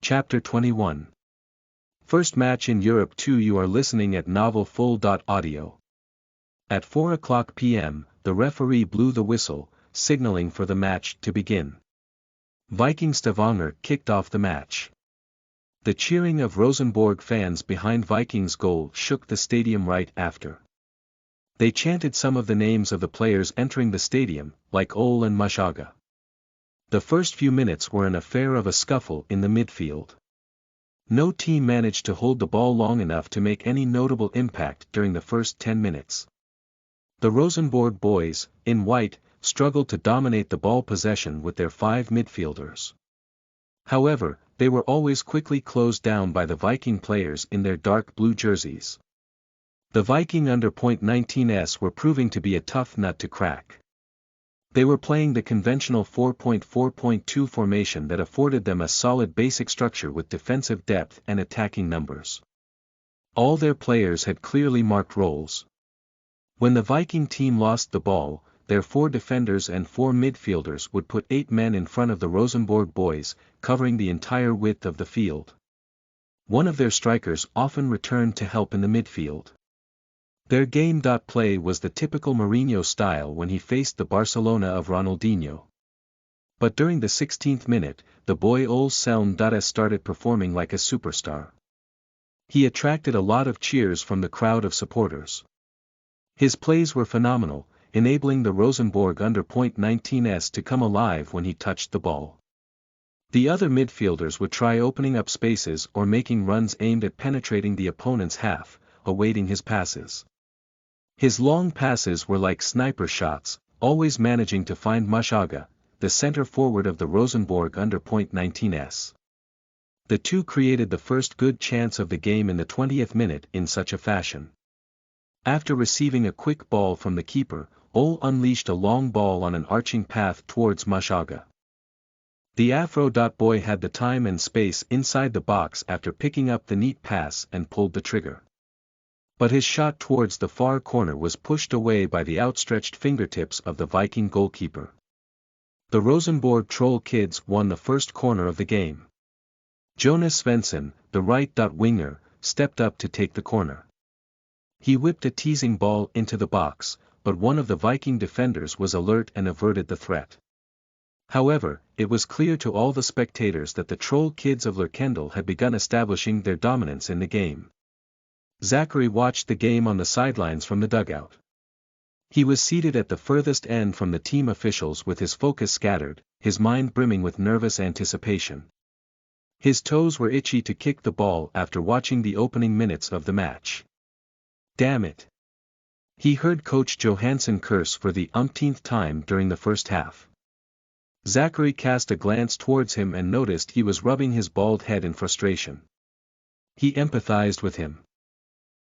Chapter 21. First match in Europe 2. You are listening at novelfull.audio. At 4:00 p.m., the referee blew the whistle, signaling for the match to begin. Viking Stavanger kicked off the match. The cheering of Rosenborg fans behind Viking's goal shook the stadium right after. They chanted some of the names of the players entering the stadium, like Ole and Mushaga. The first few minutes were an affair of a scuffle in the midfield. No team managed to hold the ball long enough to make any notable impact during the first 10 minutes. The Rosenborg boys, in white, struggled to dominate the ball possession with their 5 midfielders. However, they were always quickly closed down by the Viking players in their dark blue jerseys. The Viking under .19s were proving to be a tough nut to crack. They were playing the conventional 4.4.2 formation that afforded them a solid basic structure with defensive depth and attacking numbers. All their players had clearly marked roles. When the Viking team lost the ball, their 4 defenders and 4 midfielders would put 8 men in front of the Rosenborg boys, covering the entire width of the field. One of their strikers often returned to help in the midfield. Their game-play was the typical Mourinho style when he faced the Barcelona of Ronaldinho. But during the 16th minute, the boy Ole Selm started performing like a superstar. He attracted a lot of cheers from the crowd of supporters. His plays were phenomenal, enabling the Rosenborg under .19s to come alive when he touched the ball. The other midfielders would try opening up spaces or making runs aimed at penetrating the opponent's half, awaiting his passes. His long passes were like sniper shots, always managing to find Mushaga, the center forward of the Rosenborg under .19s. The two created the first good chance of the game in the 20th minute in such a fashion. After receiving a quick ball from the keeper, Ole unleashed a long ball on an arching path towards Mushaga. The Afro.boy had the time and space inside the box after picking up the neat pass and pulled the trigger. But his shot towards the far corner was pushed away by the outstretched fingertips of the Viking goalkeeper. The Rosenborg Troll Kids won the first corner of the game. Jonas Svensson, the right winger, stepped up to take the corner. He whipped a teasing ball into the box, but one of the Viking defenders was alert and averted the threat. However, it was clear to all the spectators that the Troll Kids of Lerkendal had begun establishing their dominance in the game. Zachary watched the game on the sidelines from the dugout. He was seated at the furthest end from the team officials with his focus scattered, his mind brimming with nervous anticipation. His toes were itchy to kick the ball after watching the opening minutes of the match. Damn it! He heard Coach Johansson curse for the umpteenth time during the first half. Zachary cast a glance towards him and noticed he was rubbing his bald head in frustration. He empathized with him.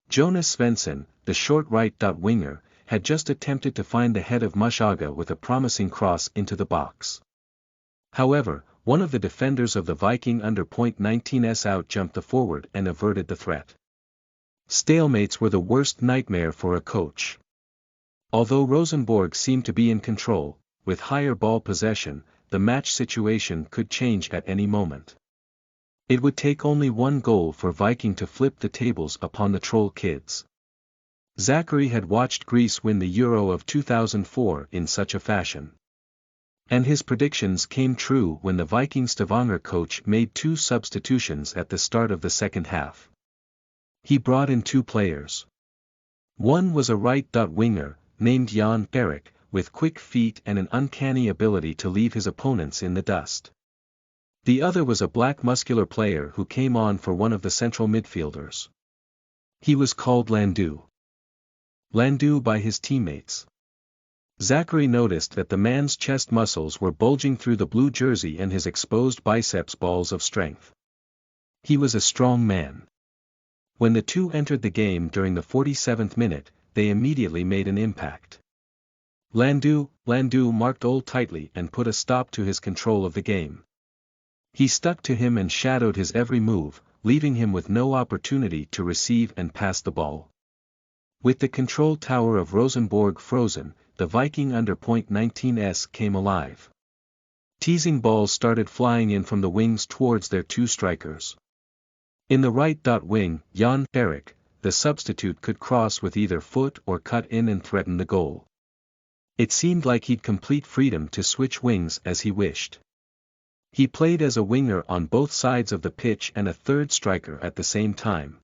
Jonas Svensson, the short right winger, had just attempted to find the head of Mushaga with a promising cross into the box. However, one of the defenders of the Viking under .19s out-jumped the forward and averted the threat. Stalemates were the worst nightmare for a coach. Although Rosenborg seemed to be in control, with higher ball possession, the match situation could change at any moment. It would take only one goal for Viking to flip the tables upon the Troll Kids. Zachary had watched Greece win the Euro of 2004 in such a fashion. And his predictions came true when the Viking Stavanger coach made 2 substitutions at the start of the second half. He brought in 2 players. One was a right winger, named Jan Erik, with quick feet and an uncanny ability to leave his opponents in the dust. The other was a black muscular player who came on for one of the central midfielders. He was called Landu. Landu by his teammates. Zachary noticed that the man's chest muscles were bulging through the blue jersey and his exposed biceps balls of strength. He was a strong man. When the two entered the game during the 47th minute, they immediately made an impact. Landu marked Ole tightly and put a stop to his control of the game. He stuck to him and shadowed his every move, leaving him with no opportunity to receive and pass the ball. With the control tower of Rosenborg frozen, the Viking under .19s came alive. Teasing balls started flying in from the wings towards their two strikers. In the right wing, Jan-Erik, the substitute, could cross with either foot or cut in and threaten the goal. It seemed like he'd complete freedom to switch wings as he wished. He played as a winger on both sides of the pitch and a third striker at the same time.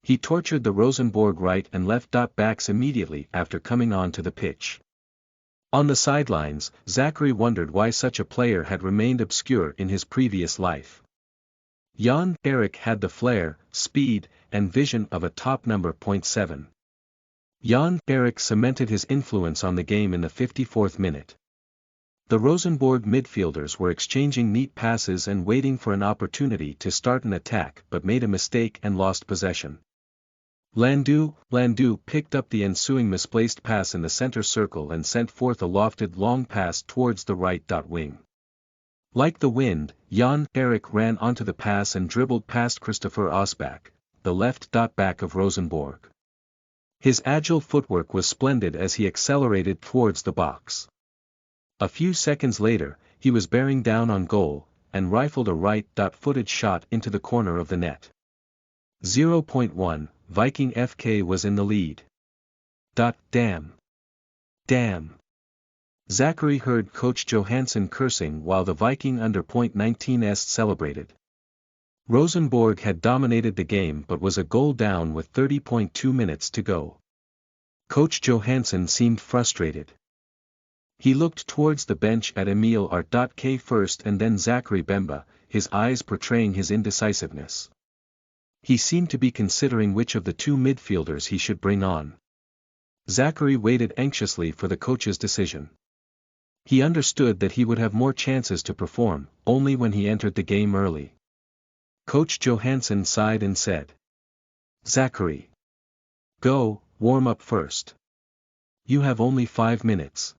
He tortured the Rosenborg right and left backs immediately after coming onto the pitch. On the sidelines, Zachary wondered why such a player had remained obscure in his previous life. Jan-Erik had the flair, speed, and vision of a top number. 7. Jan-Erik cemented his influence on the game in the 54th minute. The Rosenborg midfielders were exchanging neat passes and waiting for an opportunity to start an attack but made a mistake and lost possession. Landu picked up the ensuing misplaced pass in the center circle and sent forth a lofted long pass towards the right wing. Like the wind, Jan-Erik ran onto the pass and dribbled past Christopher Osbach, the left back of Rosenborg. His agile footwork was splendid as he accelerated towards the box. A few seconds later, he was bearing down on goal, and rifled a right-footed shot into the corner of the net. 0.1, Viking FK was in the lead. Damn. Zachary heard Coach Johansson cursing while the Viking under .19s celebrated. Rosenborg had dominated the game but was a goal down with 30.2 minutes to go. Coach Johansson seemed frustrated. He looked towards the bench at Emil Art.K first and then Zachary Bemba, his eyes portraying his indecisiveness. He seemed to be considering which of the two midfielders he should bring on. Zachary waited anxiously for the coach's decision. He understood that he would have more chances to perform, only when he entered the game early. Coach Johansson sighed and said, "Zachary. Go, warm up first. You have only 5 minutes.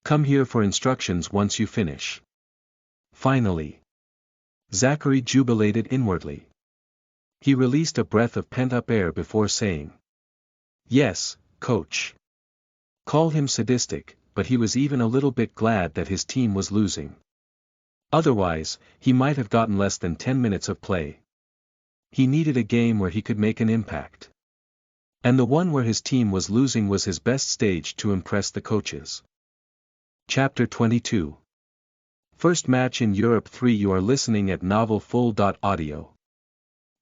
Come here for instructions once you finish." Finally. Zachary jubilated inwardly. He released a breath of pent-up air before saying, "Yes, coach." Call him sadistic, but he was even a little bit glad that his team was losing. Otherwise, he might have gotten less than 10 minutes of play. He needed a game where he could make an impact. And the one where his team was losing was his best stage to impress the coaches. Chapter 22. First match in Europe 3. You are listening at novelfull.audio.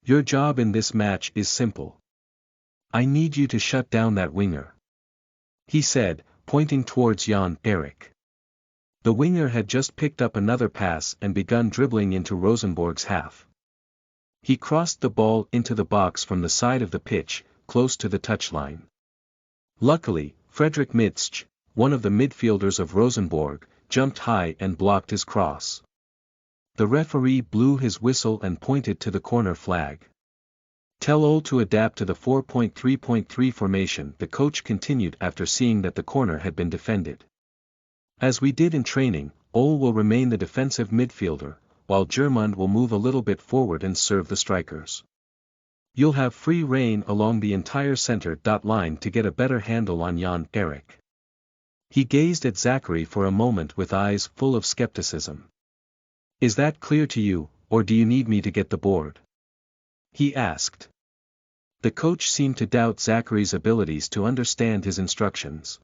Your job in this match is simple. I need you to shut down that winger," he said, pointing towards Jan-Erik. The winger had just picked up another pass and begun dribbling into Rosenborg's half. He crossed the ball into the box from the side of the pitch, close to the touchline. Luckily, Fredrik Midtsch, one of the midfielders of Rosenborg, jumped high and blocked his cross. The referee blew his whistle and pointed to the corner flag. "Tell Ole to adapt to the 4.3.3 formation," the coach continued after seeing that the corner had been defended. "As we did in training, Ole will remain the defensive midfielder, while Germund will move a little bit forward and serve the strikers. You'll have free rein along the entire center line to get a better handle on Jan-Erik." He gazed at Zachary for a moment with eyes full of skepticism. "Is that clear to you, or do you need me to get the board?" he asked. The coach seemed to doubt Zachary's abilities to understand his instructions.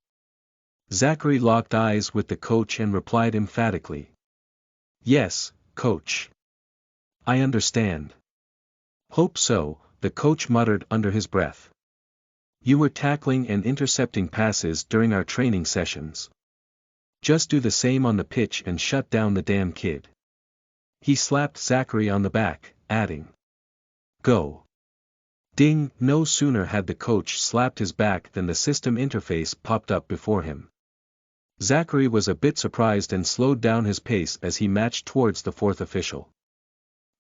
Zachary locked eyes with the coach and replied emphatically, "Yes, coach. I understand." "Hope so," the coach muttered under his breath. "You were tackling and intercepting passes during our training sessions. Just do the same on the pitch and shut down the damn kid." He slapped Zachary on the back, adding, "Go." Ding! No sooner had the coach slapped his back than the system interface popped up before him. Zachary was a bit surprised and slowed down his pace as he matched towards the fourth official.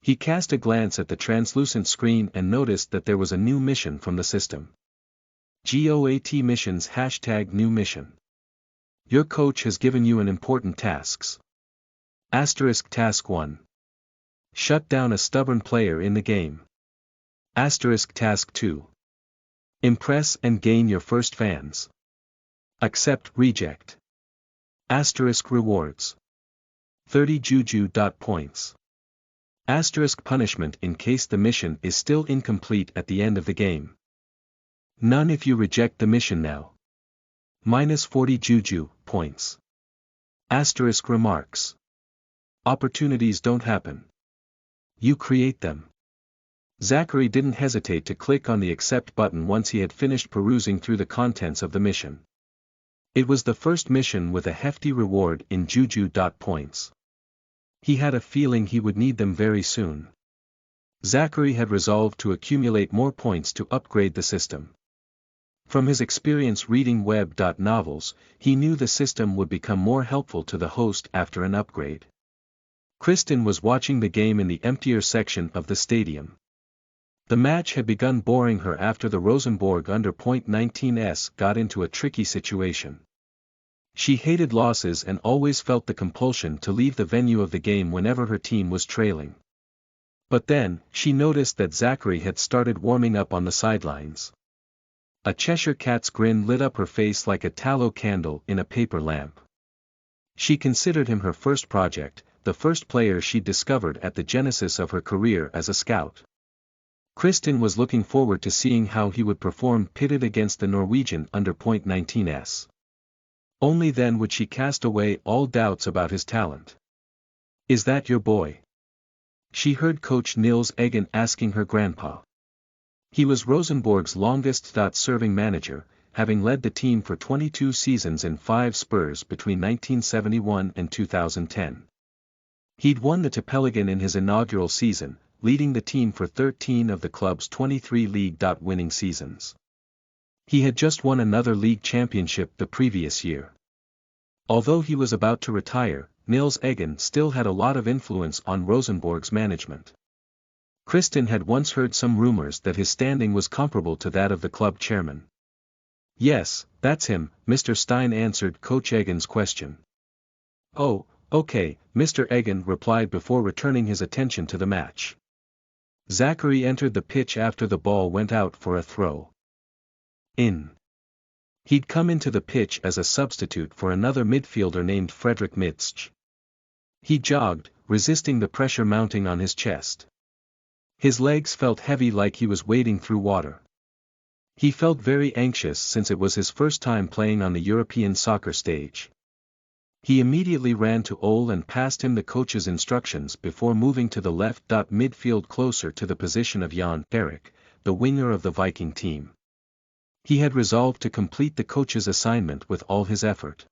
He cast a glance at the translucent screen and noticed that there was a new mission from the system. GOAT missions #new mission. Your coach has given you an important tasks. Task 1. Shut down a stubborn player in the game. Task 2. Impress and gain your first fans. Accept, reject. Rewards. 30 Juju. Points. Asterisk punishment in case the mission is still incomplete at the end of the game. None if you reject the mission now. Minus 40 Juju. Points. Asterisk remarks. Opportunities don't happen. You create them. Zachary didn't hesitate to click on the accept button once he had finished perusing through the contents of the mission. It was the first mission with a hefty reward in Juju. Points. He had a feeling he would need them very soon. Zachary had resolved to accumulate more points to upgrade the system. From his experience reading web novels, he knew the system would become more helpful to the host after an upgrade. Kristen was watching the game in the emptier section of the stadium. The match had begun boring her after the Rosenborg under .19s got into a tricky situation. She hated losses and always felt the compulsion to leave the venue of the game whenever her team was trailing. But then, she noticed that Zachary had started warming up on the sidelines. A Cheshire Cat's grin lit up her face like a tallow candle in a paper lamp. She considered him her first project, the first player she'd discovered at the genesis of her career as a scout. Kristen was looking forward to seeing how he would perform pitted against the Norwegian under .19s. Only then would she cast away all doubts about his talent. "Is that your boy?" She heard coach Nils Eggen asking her grandpa. He was Rosenborg's longest-serving manager, having led the team for 22 seasons in 5 Spurs between 1971 and 2010. He'd won the Tippeligaen in his inaugural season, leading the team for 13 of the club's 23 league winning seasons. He had just won another league championship the previous year. Although he was about to retire, Nils Eggen still had a lot of influence on Rosenborg's management. Kristen had once heard some rumors that his standing was comparable to that of the club chairman. "Yes, that's him," Mr. Stein answered Coach Eggen's question. "Oh, okay," Mr. Eggen replied before returning his attention to the match. Zachary entered the pitch after the ball went out for a throw. In. He'd come into the pitch as a substitute for another midfielder named Fredrik Midtsch. He jogged, resisting the pressure mounting on his chest. His legs felt heavy like he was wading through water. He felt very anxious since it was his first time playing on the European soccer stage. He immediately ran to Ole and passed him the coach's instructions before moving to the left. Midfield closer to the position of Jan Erik, the winger of the Viking team. He had resolved to complete the coach's assignment with all his effort.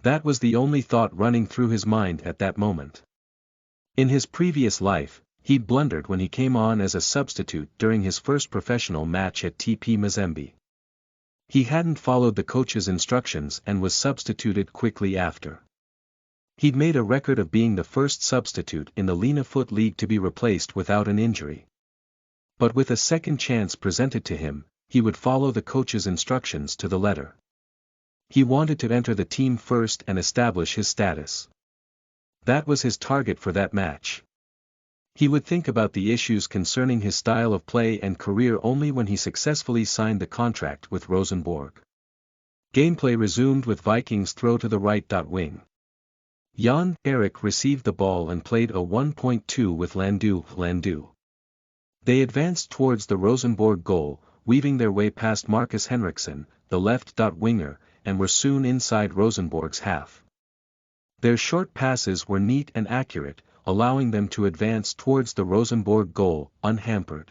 That was the only thought running through his mind at that moment. In his previous life, he'd blundered when he came on as a substitute during his first professional match at TP Mazembe. He hadn't followed the coach's instructions and was substituted quickly after. He'd made a record of being the first substitute in the Lena Foot League to be replaced without an injury. But with a second chance presented to him, he would follow the coach's instructions to the letter. He wanted to enter the team first and establish his status. That was his target for that match. He would think about the issues concerning his style of play and career only when he successfully signed the contract with Rosenborg. Gameplay resumed with Vikings throw to the right. Wing. Jan Erik received the ball and played a 1.2 with Landu. They advanced towards the Rosenborg goal, weaving their way past Marcus Henriksen, the left. Winger, and were soon inside Rosenborg's half. Their short passes were neat and accurate, allowing them to advance towards the Rosenborg goal, unhampered.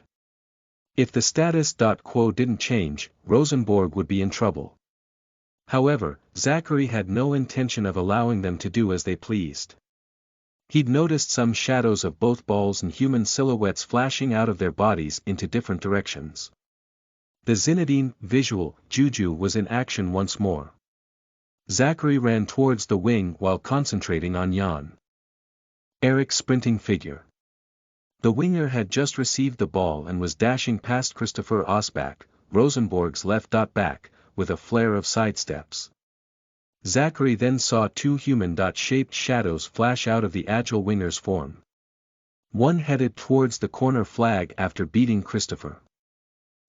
If the status quo didn't change, Rosenborg would be in trouble. However, Zachary had no intention of allowing them to do as they pleased. He'd noticed some shadows of both balls and human silhouettes flashing out of their bodies into different directions. The Zinedine visual Juju was in action once more. Zachary ran towards the wing while concentrating on Jan Erik's sprinting figure. The winger had just received the ball and was dashing past Christopher Osbach, Rosenborg's left. Back, with a flare of sidesteps. Zachary then saw 2 human-shaped shadows flash out of the agile winger's form. One headed towards the corner flag after beating Christopher.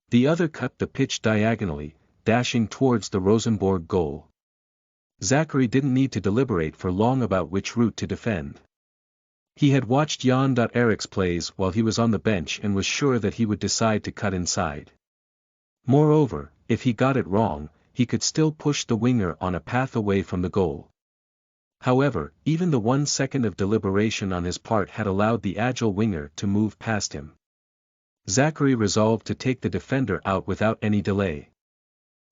The other cut the pitch diagonally, dashing towards the Rosenborg goal. Zachary didn't need to deliberate for long about which route to defend. He had watched Jan-Erik's plays while he was on the bench and was sure that he would decide to cut inside. Moreover, if he got it wrong, he could still push the winger on a path away from the goal. However, even the 1 second of deliberation on his part had allowed the agile winger to move past him. Zachary resolved to take the defender out without any delay.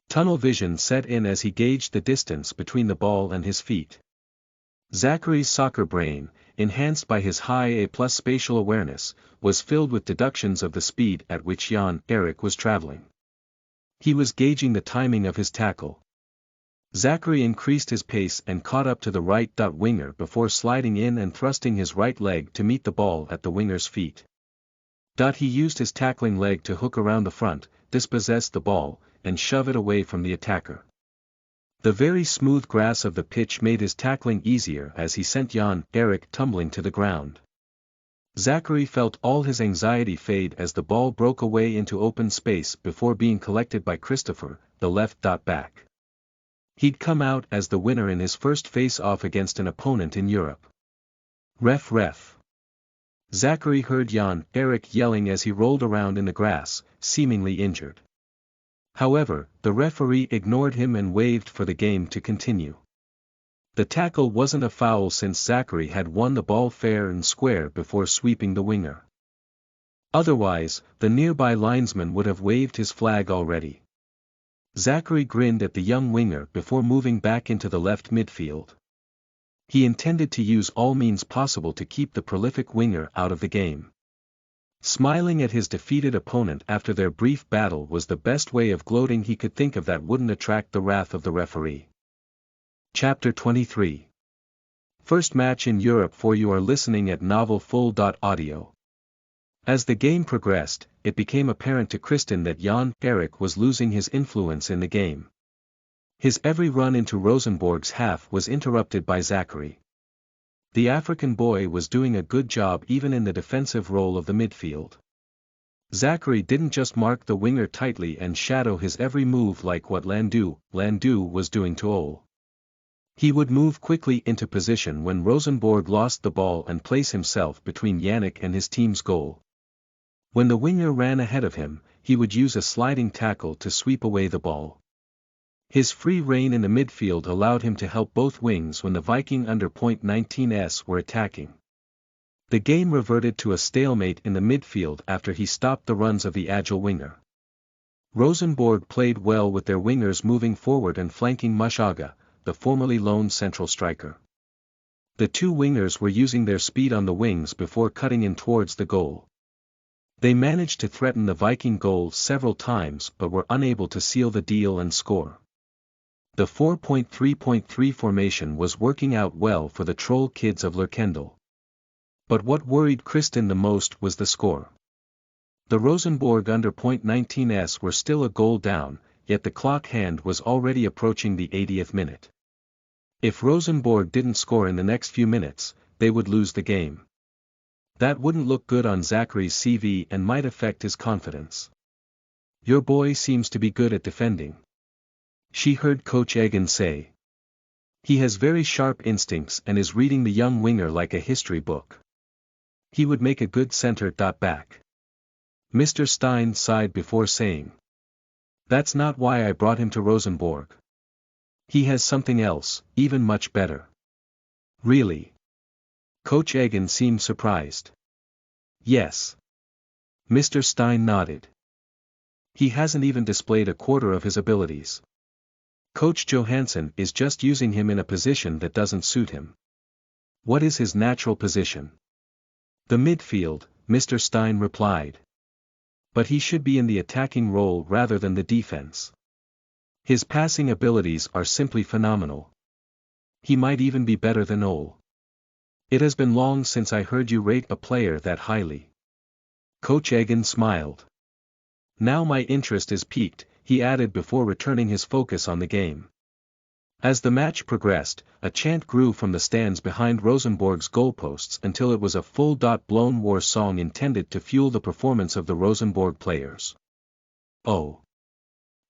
Tunnel vision set in as he gauged the distance between the ball and his feet. Zachary's soccer brain, enhanced by his high A+ spatial awareness, was filled with deductions of the speed at which Jan-Erik was traveling. He was gauging the timing of his tackle. Zachary increased his pace and caught up to the right winger before sliding in and thrusting his right leg to meet the ball at the winger's feet. He used his tackling leg to hook around the front, dispossess the ball, and shove it away from the attacker. The very smooth grass of the pitch made his tackling easier as he sent Jan-Erik tumbling to the ground. Zachary felt all his anxiety fade as the ball broke away into open space before being collected by Christopher, the left back. He'd come out as the winner in his first face-off against an opponent in Europe. Ref. Zachary heard Jan-Erik yelling as he rolled around in the grass, seemingly injured. However, the referee ignored him and waved for the game to continue. The tackle wasn't a foul since Zachary had won the ball fair and square before sweeping the winger. Otherwise, the nearby linesman would have waved his flag already. Zachary grinned at the young winger before moving back into the left midfield. He intended to use all means possible to keep the prolific winger out of the game. Smiling at his defeated opponent after their brief battle was the best way of gloating he could think of that wouldn't attract the wrath of the referee. Chapter 23. First match in Europe for you are listening at novelfull.audio. As the game progressed, it became apparent to Kristin that Jan-Erik was losing his influence in the game. His every run into Rosenborg's half was interrupted by Zachary. The African boy was doing a good job even in the defensive role of the midfield. Zachary didn't just mark the winger tightly and shadow his every move like what Landu was doing to Ole. He would move quickly into position when Rosenborg lost the ball and place himself between Yannick and his team's goal. When the winger ran ahead of him, he would use a sliding tackle to sweep away the ball. His free rein in the midfield allowed him to help both wings when the Viking under .19s were attacking. The game reverted to a stalemate in the midfield after he stopped the runs of the agile winger. Rosenborg played well with their wingers moving forward and flanking Mushaga, the formerly lone central striker. The two wingers were using their speed on the wings before cutting in towards the goal. They managed to threaten the Viking goal several times but were unable to seal the deal and score. The 4.3.3 formation was working out well for the Troll kids of Lerkendal. But what worried Kristin the most was the score. The Rosenborg under .19s were still a goal down, yet the clock hand was already approaching the 80th minute. If Rosenborg didn't score in the next few minutes, they would lose the game. That wouldn't look good on Zachary's CV and might affect his confidence. "Your boy seems to be good at defending," she heard Coach Egan say. "He has very sharp instincts and is reading the young winger like a history book. He would make a good center-back." Mr. Stein sighed before saying, "That's not why I brought him to Rosenborg. He has something else, even much better." "Really?" Coach Egan seemed surprised. "Yes." Mr. Stein nodded. "He hasn't even displayed a quarter of his abilities. Coach Johansson is just using him in a position that doesn't suit him." "What is his natural position?" "The midfield," Mr. Stein replied. "But he should be in the attacking role rather than the defense. His passing abilities are simply phenomenal. He might even be better than Ole. It has been long since I heard you rate a player that highly." Coach Egan smiled. "Now my interest is piqued," he added before returning his focus on the game. As the match progressed, a chant grew from the stands behind Rosenborg's goalposts until it was a full-blown war song intended to fuel the performance of the Rosenborg players. "Oh!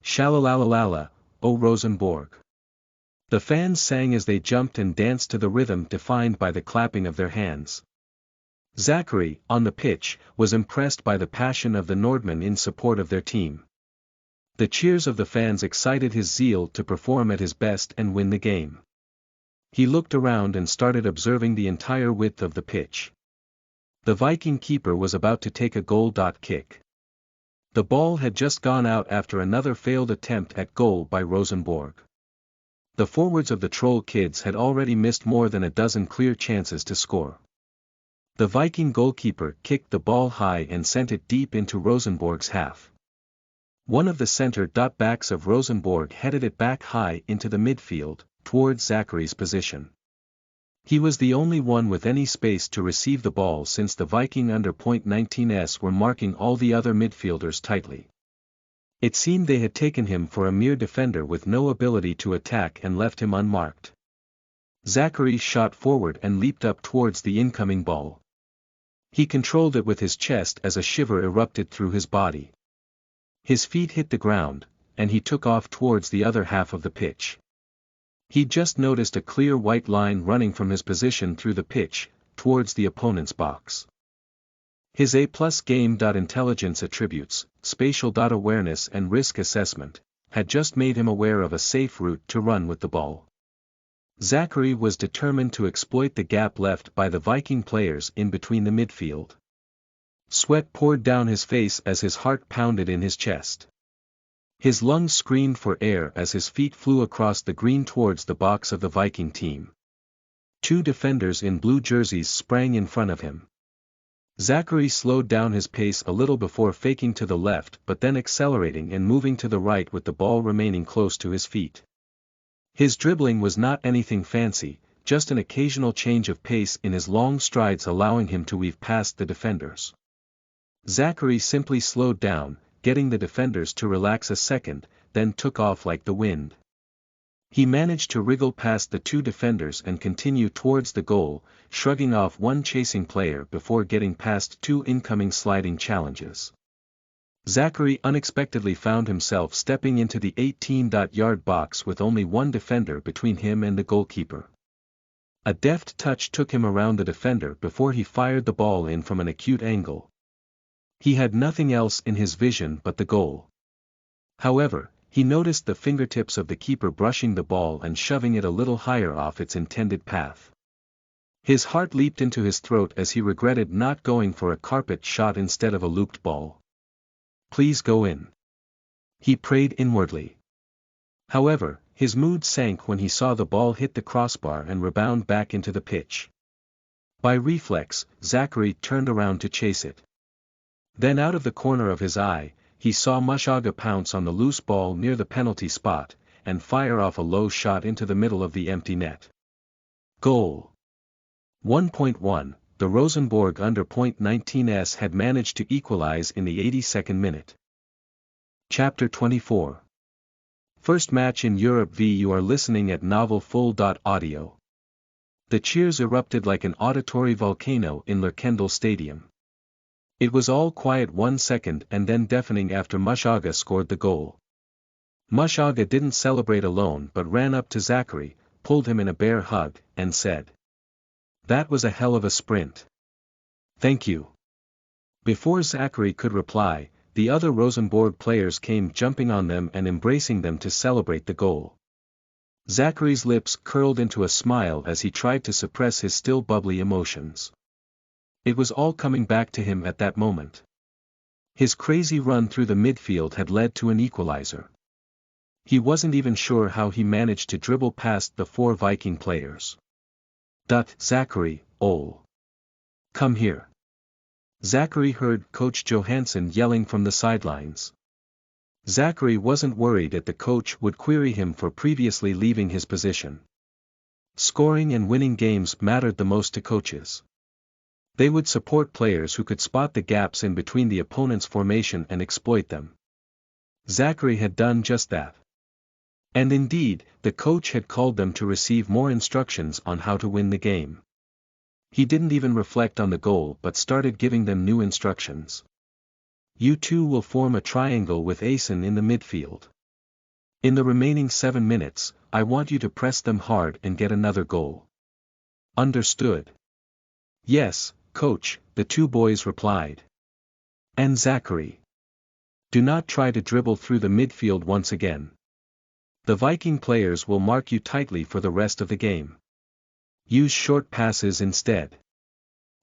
Shalalalala, oh Rosenborg! The fans sang as they jumped and danced to the rhythm defined by the clapping of their hands. Zachary, on the pitch, was impressed by the passion of the Nordmen in support of their team. The cheers of the fans excited his zeal to perform at his best and win the game. He looked around and started observing the entire width of the pitch. The Viking keeper was about to take a goal kick. The ball had just gone out after another failed attempt at goal by Rosenborg. The forwards of the Troll Kids had already missed more than a dozen clear chances to score. The Viking goalkeeper kicked the ball high and sent it deep into Rosenborg's half. One of the center-backs of Rosenborg headed it back high into the midfield, towards Zachary's position. He was the only one with any space to receive the ball since the Viking under .19s were marking all the other midfielders tightly. It seemed they had taken him for a mere defender with no ability to attack and left him unmarked. Zachary shot forward and leaped up towards the incoming ball. He controlled it with his chest as a shiver erupted through his body. His feet hit the ground, and he took off towards the other half of the pitch. He'd just noticed a clear white line running from his position through the pitch, towards the opponent's box. His A+ game intelligence attributes, spatial awareness and risk assessment, had just made him aware of a safe route to run with the ball. Zachary was determined to exploit the gap left by the Viking players in between the midfield. Sweat poured down his face as his heart pounded in his chest. His lungs screamed for air as his feet flew across the green towards the box of the Viking team. Two defenders in blue jerseys sprang in front of him. Zachary slowed down his pace a little before faking to the left but then accelerating and moving to the right with the ball remaining close to his feet. His dribbling was not anything fancy, just an occasional change of pace in his long strides allowing him to weave past the defenders. Zachary simply slowed down, getting the defenders to relax a second, then took off like the wind. He managed to wriggle past the two defenders and continue towards the goal, shrugging off one chasing player before getting past two incoming sliding challenges. Zachary unexpectedly found himself stepping into the 18-yard box with only one defender between him and the goalkeeper. A deft touch took him around the defender before he fired the ball in from an acute angle. He had nothing else in his vision but the goal. However, he noticed the fingertips of the keeper brushing the ball and shoving it a little higher off its intended path. His heart leaped into his throat as he regretted not going for a carpet shot instead of a looped ball. "Please go in," he prayed inwardly. However, his mood sank when he saw the ball hit the crossbar and rebound back into the pitch. By reflex, Zachary turned around to chase it. Then out of the corner of his eye, he saw Mushaga pounce on the loose ball near the penalty spot, and fire off a low shot into the middle of the empty net. Goal. 1.1, the Rosenborg under .19s had managed to equalize in the 82nd minute. Chapter 24. First match in Europe v. You are listening at novelfull.audio. The cheers erupted like an auditory volcano in Lerkendal Stadium. It was all quiet 1 second and then deafening after Mushaga scored the goal. Mushaga didn't celebrate alone but ran up to Zachary, pulled him in a bear hug, and said, "That was a hell of a sprint. Thank you." Before Zachary could reply, the other Rosenborg players came jumping on them and embracing them to celebrate the goal. Zachary's lips curled into a smile as he tried to suppress his still bubbly emotions. It was all coming back to him at that moment. His crazy run through the midfield had led to an equalizer. He wasn't even sure how he managed to dribble past the 4 Viking players. Zachary, come here." Zachary heard Coach Johansson yelling from the sidelines. Zachary wasn't worried that the coach would query him for previously leaving his position. Scoring and winning games mattered the most to coaches. They would support players who could spot the gaps in between the opponent's formation and exploit them. Zachary had done just that. And indeed, the coach had called them to receive more instructions on how to win the game. He didn't even reflect on the goal but started giving them new instructions. "You two will form a triangle with Asen in the midfield. In the remaining 7 minutes, I want you to press them hard and get another goal. Understood? Yes, coach, the two boys replied. And Zachary. Do not try to dribble through the midfield once again. The Viking players will mark you tightly for the rest of the game. Use short passes instead.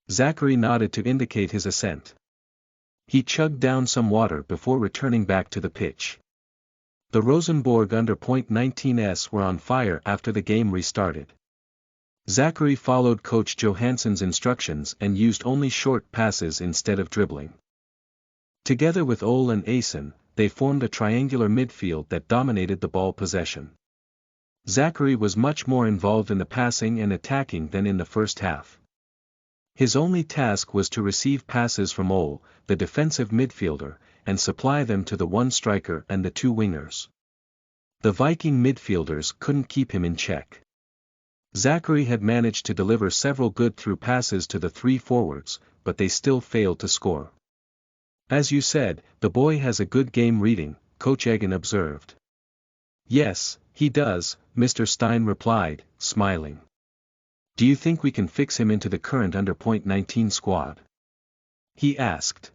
Zachary nodded to indicate his assent. He chugged down some water before returning back to the pitch. The Rosenborg under .19s were on fire after the game restarted. Zachary followed Coach Johansson's instructions and used only short passes instead of dribbling. Together with Ole and Asen, they formed a triangular midfield that dominated the ball possession. Zachary was much more involved in the passing and attacking than in the first half. His only task was to receive passes from Ole, the defensive midfielder, and supply them to the one striker and the two wingers. The Viking midfielders couldn't keep him in check. Zachary had managed to deliver several good through passes to the three forwards, but they still failed to score. As you said, the boy has a good game reading, Coach Egan observed. Yes, he does, Mr. Stein replied, smiling. Do you think we can fix him into the current under .19 squad? He asked.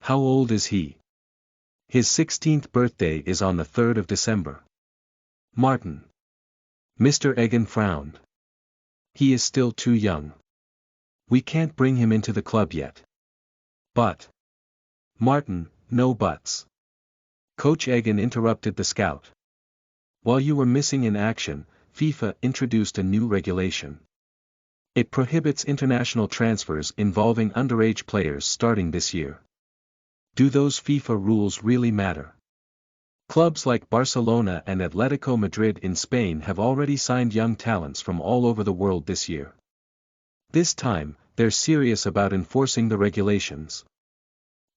How old is he? His 16th birthday is on the 3rd of December. Martin. Mr. Egan frowned. He is still too young. We can't bring him into the club yet. But. Martin, no buts. Coach Egan interrupted the scout. While you were missing in action, FIFA introduced a new regulation. It prohibits international transfers involving underage players starting this year. Do those FIFA rules really matter? Clubs like Barcelona and Atletico Madrid in Spain have already signed young talents from all over the world this year. This time, they're serious about enforcing the regulations.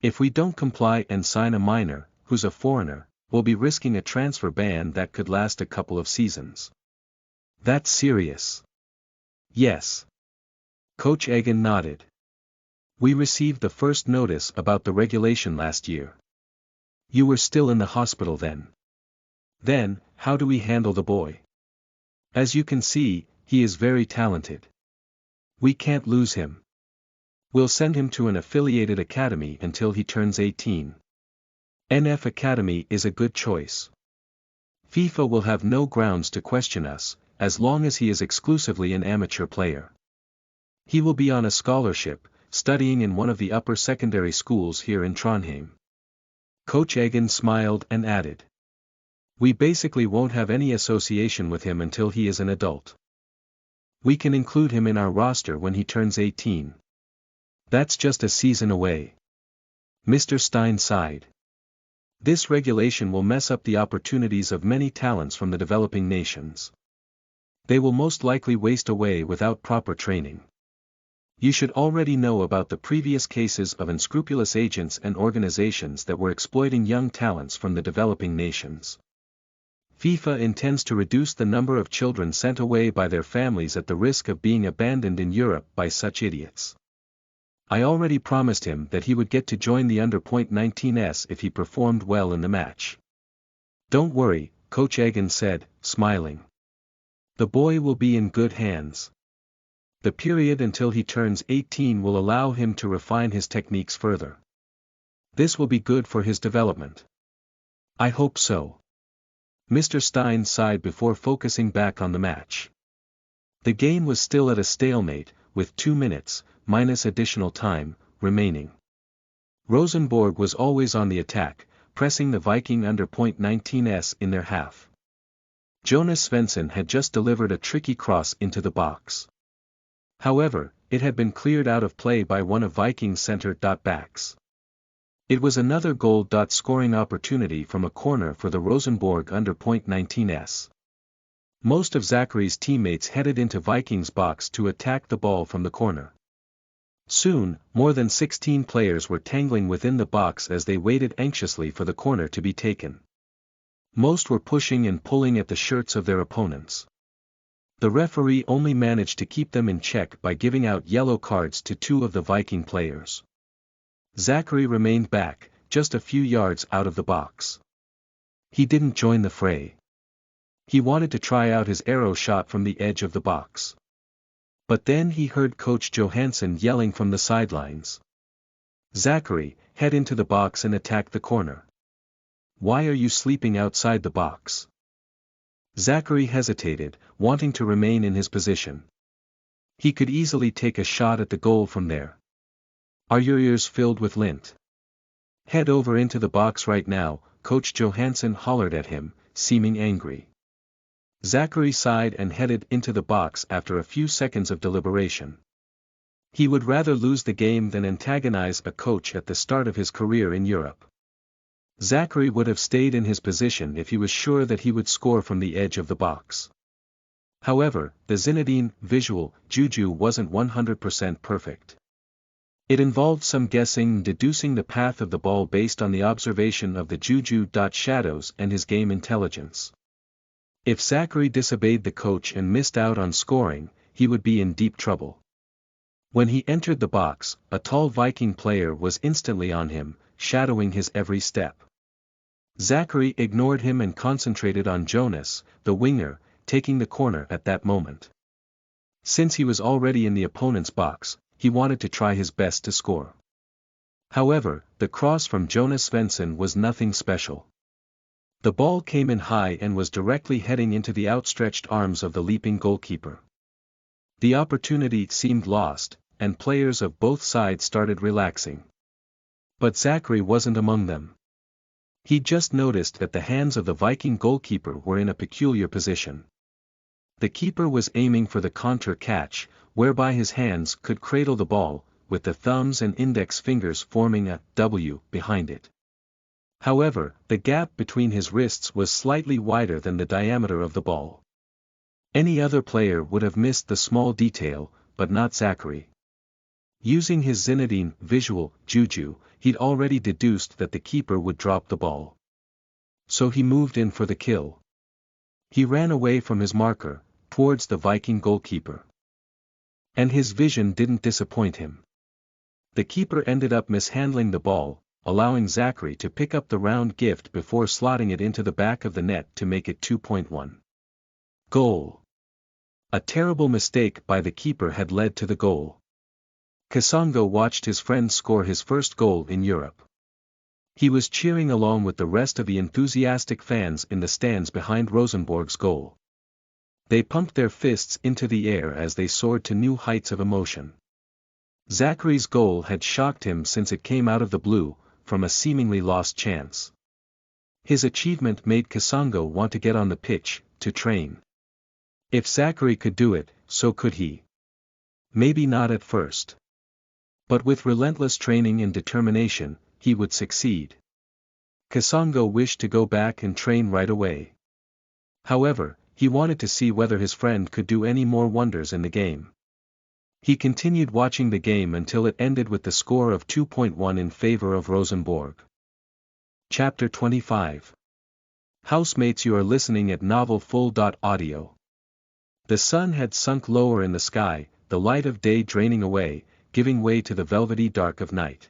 If we don't comply and sign a minor, who's a foreigner, we'll be risking a transfer ban that could last a couple of seasons. That's serious. Yes. Coach Egan nodded. We received the first notice about the regulation last year. You were still in the hospital then. Then, how do we handle the boy? As you can see, he is very talented. We can't lose him. We'll send him to an affiliated academy until he turns 18. NF Academy is a good choice. FIFA will have no grounds to question us, as long as he is exclusively an amateur player. He will be on a scholarship, studying in one of the upper secondary schools here in Trondheim. Coach Egan smiled and added. We basically won't have any association with him until he is an adult. We can include him in our roster when he turns 18. That's just a season away. Mr. Stein sighed. This regulation will mess up the opportunities of many talents from the developing nations. They will most likely waste away without proper training. You should already know about the previous cases of unscrupulous agents and organizations that were exploiting young talents from the developing nations. FIFA intends to reduce the number of children sent away by their families at the risk of being abandoned in Europe by such idiots. I already promised him that he would get to join the under .19s if he performed well in the match. Don't worry, Coach Egan said, smiling. The boy will be in good hands. The period until he turns 18 will allow him to refine his techniques further. This will be good for his development. I hope so. Mr. Stein sighed before focusing back on the match. The game was still at a stalemate, with 2 minutes, minus additional time, remaining. Rosenborg was always on the attack, pressing the Viking under .19s in their half. Jonas Svensson had just delivered a tricky cross into the box. However, it had been cleared out of play by one of Viking's center-backs. It was another goal-scoring opportunity from a corner for the Rosenborg under .19s. Most of Zachary's teammates headed into Viking's box to attack the ball from the corner. Soon, more than 16 players were tangling within the box as they waited anxiously for the corner to be taken. Most were pushing and pulling at the shirts of their opponents. The referee only managed to keep them in check by giving out yellow cards to 2 of the Viking players. Zachary remained back, just a few yards out of the box. He didn't join the fray. He wanted to try out his arrow shot from the edge of the box. But then he heard Coach Johansson yelling from the sidelines. "Zachary, head into the box and attack the corner. Why are you sleeping outside the box?" Zachary hesitated, wanting to remain in his position. He could easily take a shot at the goal from there. "Are your ears filled with lint? Head over into the box right now," Coach Johansson hollered at him, seeming angry. Zachary sighed and headed into the box after a few seconds of deliberation. He would rather lose the game than antagonize a coach at the start of his career in Europe. Zachary would have stayed in his position if he was sure that he would score from the edge of the box. However, the Zinedine visual juju wasn't 100% perfect. It involved some guessing and deducing the path of the ball based on the observation of the juju shadows and his game intelligence. If Zachary disobeyed the coach and missed out on scoring, he would be in deep trouble. When he entered the box, a tall Viking player was instantly on him, shadowing his every step. Zachary ignored him and concentrated on Jonas, the winger, taking the corner at that moment. Since he was already in the opponent's box, he wanted to try his best to score. However, the cross from Jonas Svensson was nothing special. The ball came in high and was directly heading into the outstretched arms of the leaping goalkeeper. The opportunity seemed lost, and players of both sides started relaxing. But Zachary wasn't among them. He just noticed that the hands of the Viking goalkeeper were in a peculiar position. The keeper was aiming for the counter catch, whereby his hands could cradle the ball, with the thumbs and index fingers forming a W behind it. However, the gap between his wrists was slightly wider than the diameter of the ball. Any other player would have missed the small detail, but not Zachary. Using his Zinedine visual juju, he'd already deduced that the keeper would drop the ball. So he moved in for the kill. He ran away from his marker, towards the Viking goalkeeper. And his vision didn't disappoint him. The keeper ended up mishandling the ball, allowing Zachary to pick up the round gift before slotting it into the back of the net to make it 2-1. Goal. A terrible mistake by the keeper had led to the goal. Kasongo watched his friend score his first goal in Europe. He was cheering along with the rest of the enthusiastic fans in the stands behind Rosenborg's goal. They pumped their fists into the air as they soared to new heights of emotion. Zachary's goal had shocked him since it came out of the blue, from a seemingly lost chance. His achievement made Kasongo want to get on the pitch, to train. If Zachary could do it, so could he. Maybe not at first. But with relentless training and determination, he would succeed. Kasongo wished to go back and train right away. However, he wanted to see whether his friend could do any more wonders in the game. He continued watching the game until it ended with the score of 2-1 in favor of Rosenborg. Chapter 25. Housemates, you are listening at novelfull.audio. The sun had sunk lower in the sky, the light of day draining away, giving way to the velvety dark of night.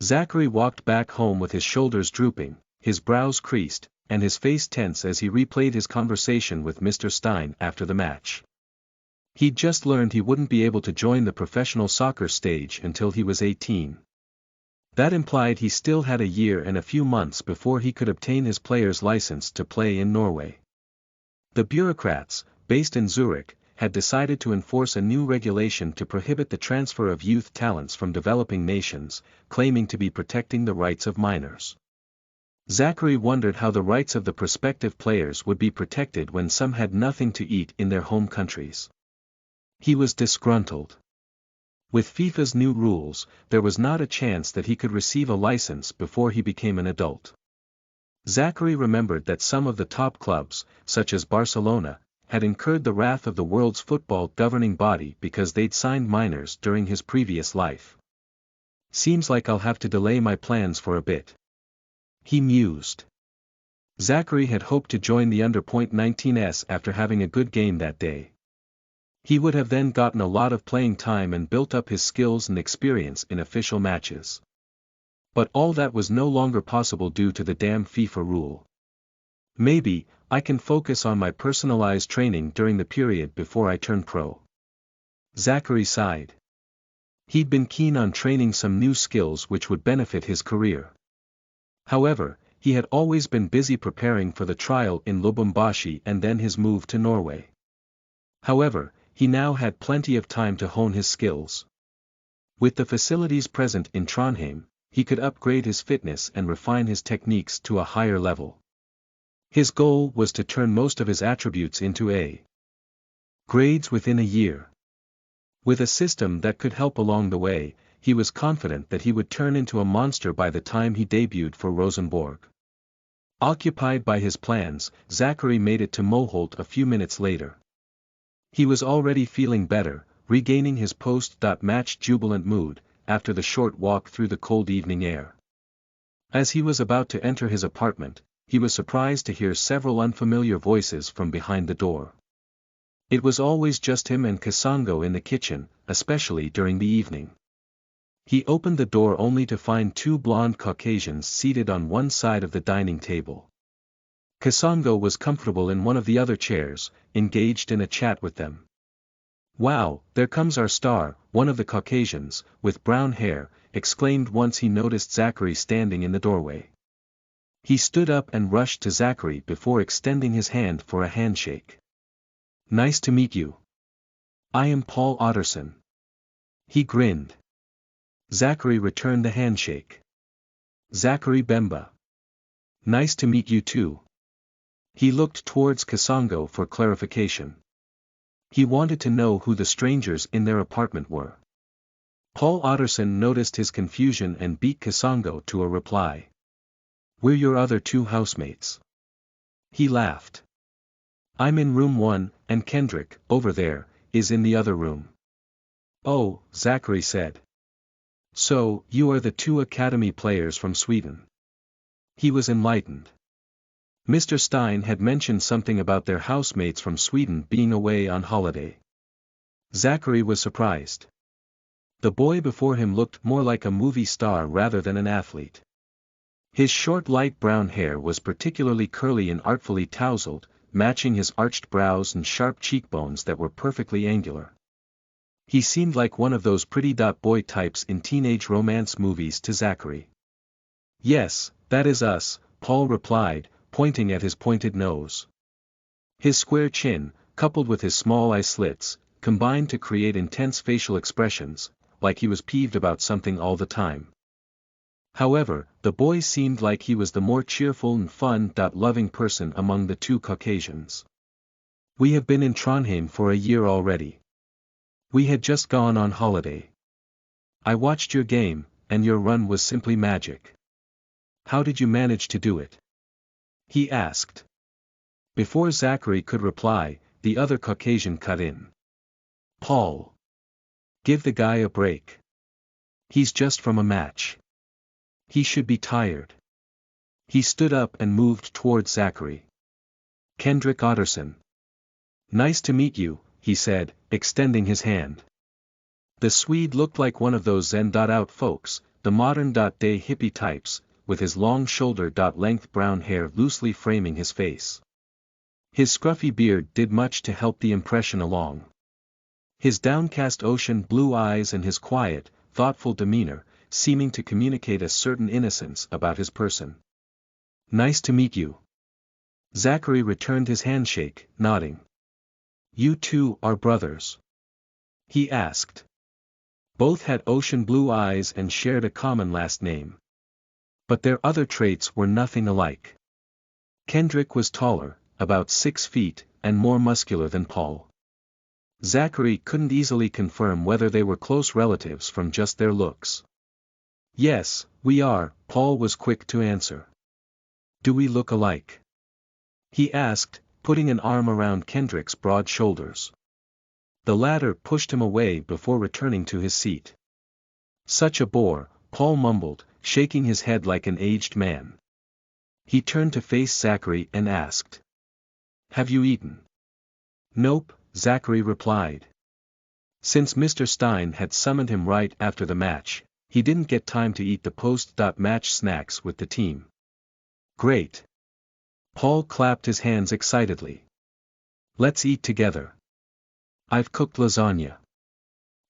Zachary walked back home with his shoulders drooping, his brows creased, and his face tense as he replayed his conversation with Mr. Stein after the match. He'd just learned he wouldn't be able to join the professional soccer stage until he was 18. That implied he still had a year and a few months before he could obtain his player's license to play in Norway. The bureaucrats, based in Zurich, had decided to enforce a new regulation to prohibit the transfer of youth talents from developing nations, claiming to be protecting the rights of minors. Zachary wondered how the rights of the prospective players would be protected when some had nothing to eat in their home countries. He was disgruntled. With FIFA's new rules, there was not a chance that he could receive a license before he became an adult. Zachary remembered that some of the top clubs, such as Barcelona, had incurred the wrath of the world's football governing body because they'd signed minors during his previous life. Seems like I'll have to delay my plans for a bit. He mused. Zachary had hoped to join the under-19s after having a good game that day. He would have then gotten a lot of playing time and built up his skills and experience in official matches. But all that was no longer possible due to the damn FIFA rule. Maybe, I can focus on my personalized training during the period before I turn pro. Zachary sighed. He'd been keen on training some new skills which would benefit his career. However, he had always been busy preparing for the trial in Lubumbashi and then his move to Norway. However, he now had plenty of time to hone his skills. With the facilities present in Trondheim, he could upgrade his fitness and refine his techniques to a higher level. His goal was to turn most of his attributes into A grades within a year. With a system that could help along the way, he was confident that he would turn into a monster by the time he debuted for Rosenborg. Occupied by his plans, Zachary made it to Moholt a few minutes later. He was already feeling better, regaining his post-match jubilant mood, after the short walk through the cold evening air. As he was about to enter his apartment, he was surprised to hear several unfamiliar voices from behind the door. It was always just him and Kasongo in the kitchen, especially during the evening. He opened the door only to find two blonde Caucasians seated on one side of the dining table. Kasongo was comfortable in one of the other chairs, engaged in a chat with them. "Wow, there comes our star," one of the Caucasians, with brown hair, exclaimed once he noticed Zachary standing in the doorway. He stood up and rushed to Zachary before extending his hand for a handshake. "Nice to meet you. I am Paul Otterson." He grinned. Zachary returned the handshake. "Zachary Bemba. Nice to meet you too." He looked towards Kasongo for clarification. He wanted to know who the strangers in their apartment were. Paul Otterson noticed his confusion and beat Kasongo to a reply. "We're your other two housemates." He laughed. "I'm in room 1, and Kendrick, over there, is in the other room." "Oh," Zachary said. "So, you are the two academy players from Sweden." He was enlightened. Mr. Stein had mentioned something about their housemates from Sweden being away on holiday. Zachary was surprised. The boy before him looked more like a movie star rather than an athlete. His short light brown hair was particularly curly and artfully tousled, matching his arched brows and sharp cheekbones that were perfectly angular. He seemed like one of those pretty boy types in teenage romance movies to Zachary. "Yes, that is us," Paul replied, pointing at his pointed nose. His square chin, coupled with his small eye slits, combined to create intense facial expressions, like he was peeved about something all the time. However, the boy seemed like he was the more cheerful and fun-loving person among the two Caucasians. "We have been in Trondheim for a year already. We had just gone on holiday. I watched your game, and your run was simply magic. How did you manage to do it?" he asked. Before Zachary could reply, the other Caucasian cut in. "Paul. Give the guy a break. He's just from a match. He should be tired." He stood up and moved towards Zachary. "Kendrick Otterson. Nice to meet you," he said, extending his hand. The Swede looked like one of those zen-out folks, the modern-day hippie types, with his long shoulder-length brown hair loosely framing his face. His scruffy beard did much to help the impression along. His downcast ocean blue eyes and his quiet, thoughtful demeanor, seeming to communicate a certain innocence about his person. "Nice to meet you." Zachary returned his handshake, nodding. "You two are brothers?" he asked. Both had ocean blue eyes and shared a common last name. But their other traits were nothing alike. Kendrick was taller, about 6 feet, and more muscular than Paul. Zachary couldn't easily confirm whether they were close relatives from just their looks. "Yes, we are," Paul was quick to answer. "Do we look alike?" he asked, putting an arm around Kendrick's broad shoulders. The latter pushed him away before returning to his seat. "Such a bore," Paul mumbled, shaking his head like an aged man. He turned to face Zachary and asked, "Have you eaten?" "Nope," Zachary replied. Since Mr. Stein had summoned him right after the match, he didn't get time to eat the post-match snacks with the team. "Great. Paul clapped his hands excitedly. Let's eat together. I've cooked lasagna,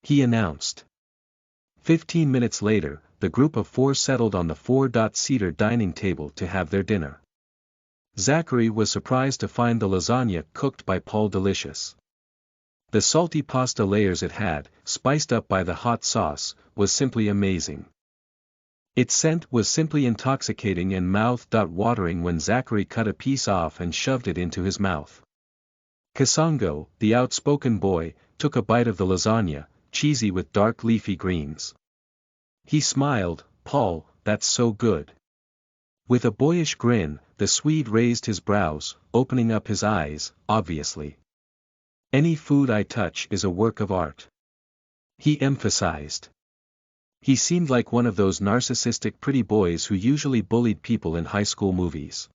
he announced. 15 minutes later, the group of four settled on the four-seater dining table to have their dinner. Zachary was surprised to find the lasagna cooked by Paul delicious. The salty pasta layers it had, spiced up by the hot sauce, was simply amazing. Its scent was simply intoxicating and mouth-watering when Zachary cut a piece off and shoved it into his mouth. Kasongo, the outspoken boy, took a bite of the lasagna, cheesy with dark leafy greens. He smiled, "Paul, that's so good." With a boyish grin, the Swede raised his brows, opening up his eyes, obviously. "Any food I touch is a work of art," he emphasized. He seemed like one of those narcissistic pretty boys who usually bullied people in high school movies.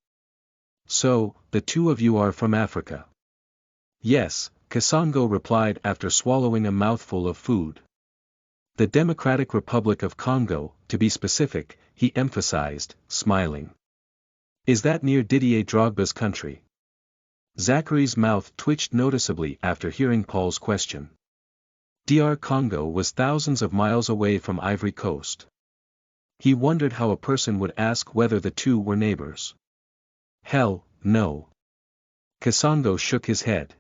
"So, the two of you are from Africa?" "Yes," Kasongo replied after swallowing a mouthful of food. "The Democratic Republic of Congo, to be specific," he emphasized, smiling. "Is that near Didier Drogba's country?" Zachary's mouth twitched noticeably after hearing Paul's question. DR Congo was thousands of miles away from Ivory Coast. He wondered how a person would ask whether the two were neighbors. "Hell, no." Kasongo shook his head.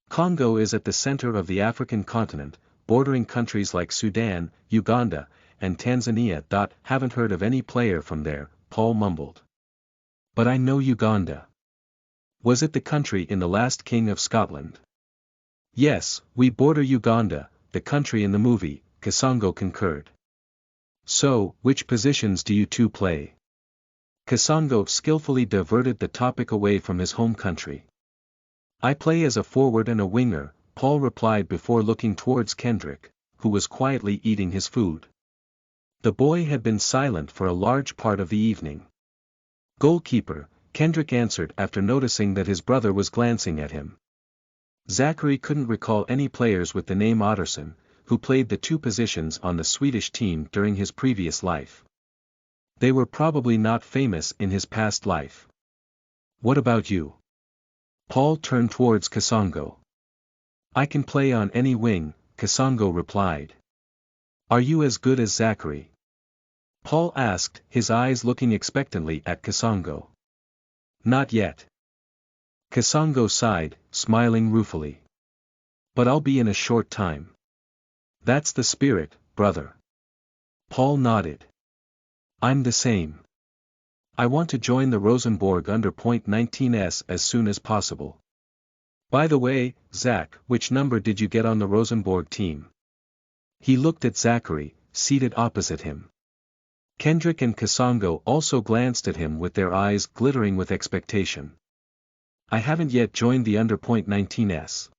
Congo is at the center of the African continent, bordering countries like Sudan, Uganda, and Tanzania. "Haven't heard of any player from there," Paul mumbled. "But I know Uganda." "Was it the country in The Last King of Scotland?" "Yes, we border Uganda, the country in the movie," Kasongo concurred. "So, which positions do you two play?" Kasongo skillfully diverted the topic away from his home country. "I play as a forward and a winger," Paul replied before looking towards Kendrick, who was quietly eating his food. The boy had been silent for a large part of the evening. "Goalkeeper," Kendrick answered after noticing that his brother was glancing at him. Zachary couldn't recall any players with the name Otterson, who played the two positions on the Swedish team during his previous life. They were probably not famous in his past life. "What about you?" Paul turned towards Kasongo. "I can play on any wing," Kasongo replied. "Are you as good as Zachary?" Paul asked, his eyes looking expectantly at Kasongo. "Not yet." Kasongo sighed, smiling ruefully. "But I'll be in a short time." "That's the spirit, brother." Paul nodded. "I'm the same. I want to join the Rosenborg under .19s as soon as possible. By the way, Zach, which number did you get on the Rosenborg team?" He looked at Zachary, seated opposite him. Kendrick and Kasongo also glanced at him with their eyes glittering with expectation. "I haven't yet joined the under .19s.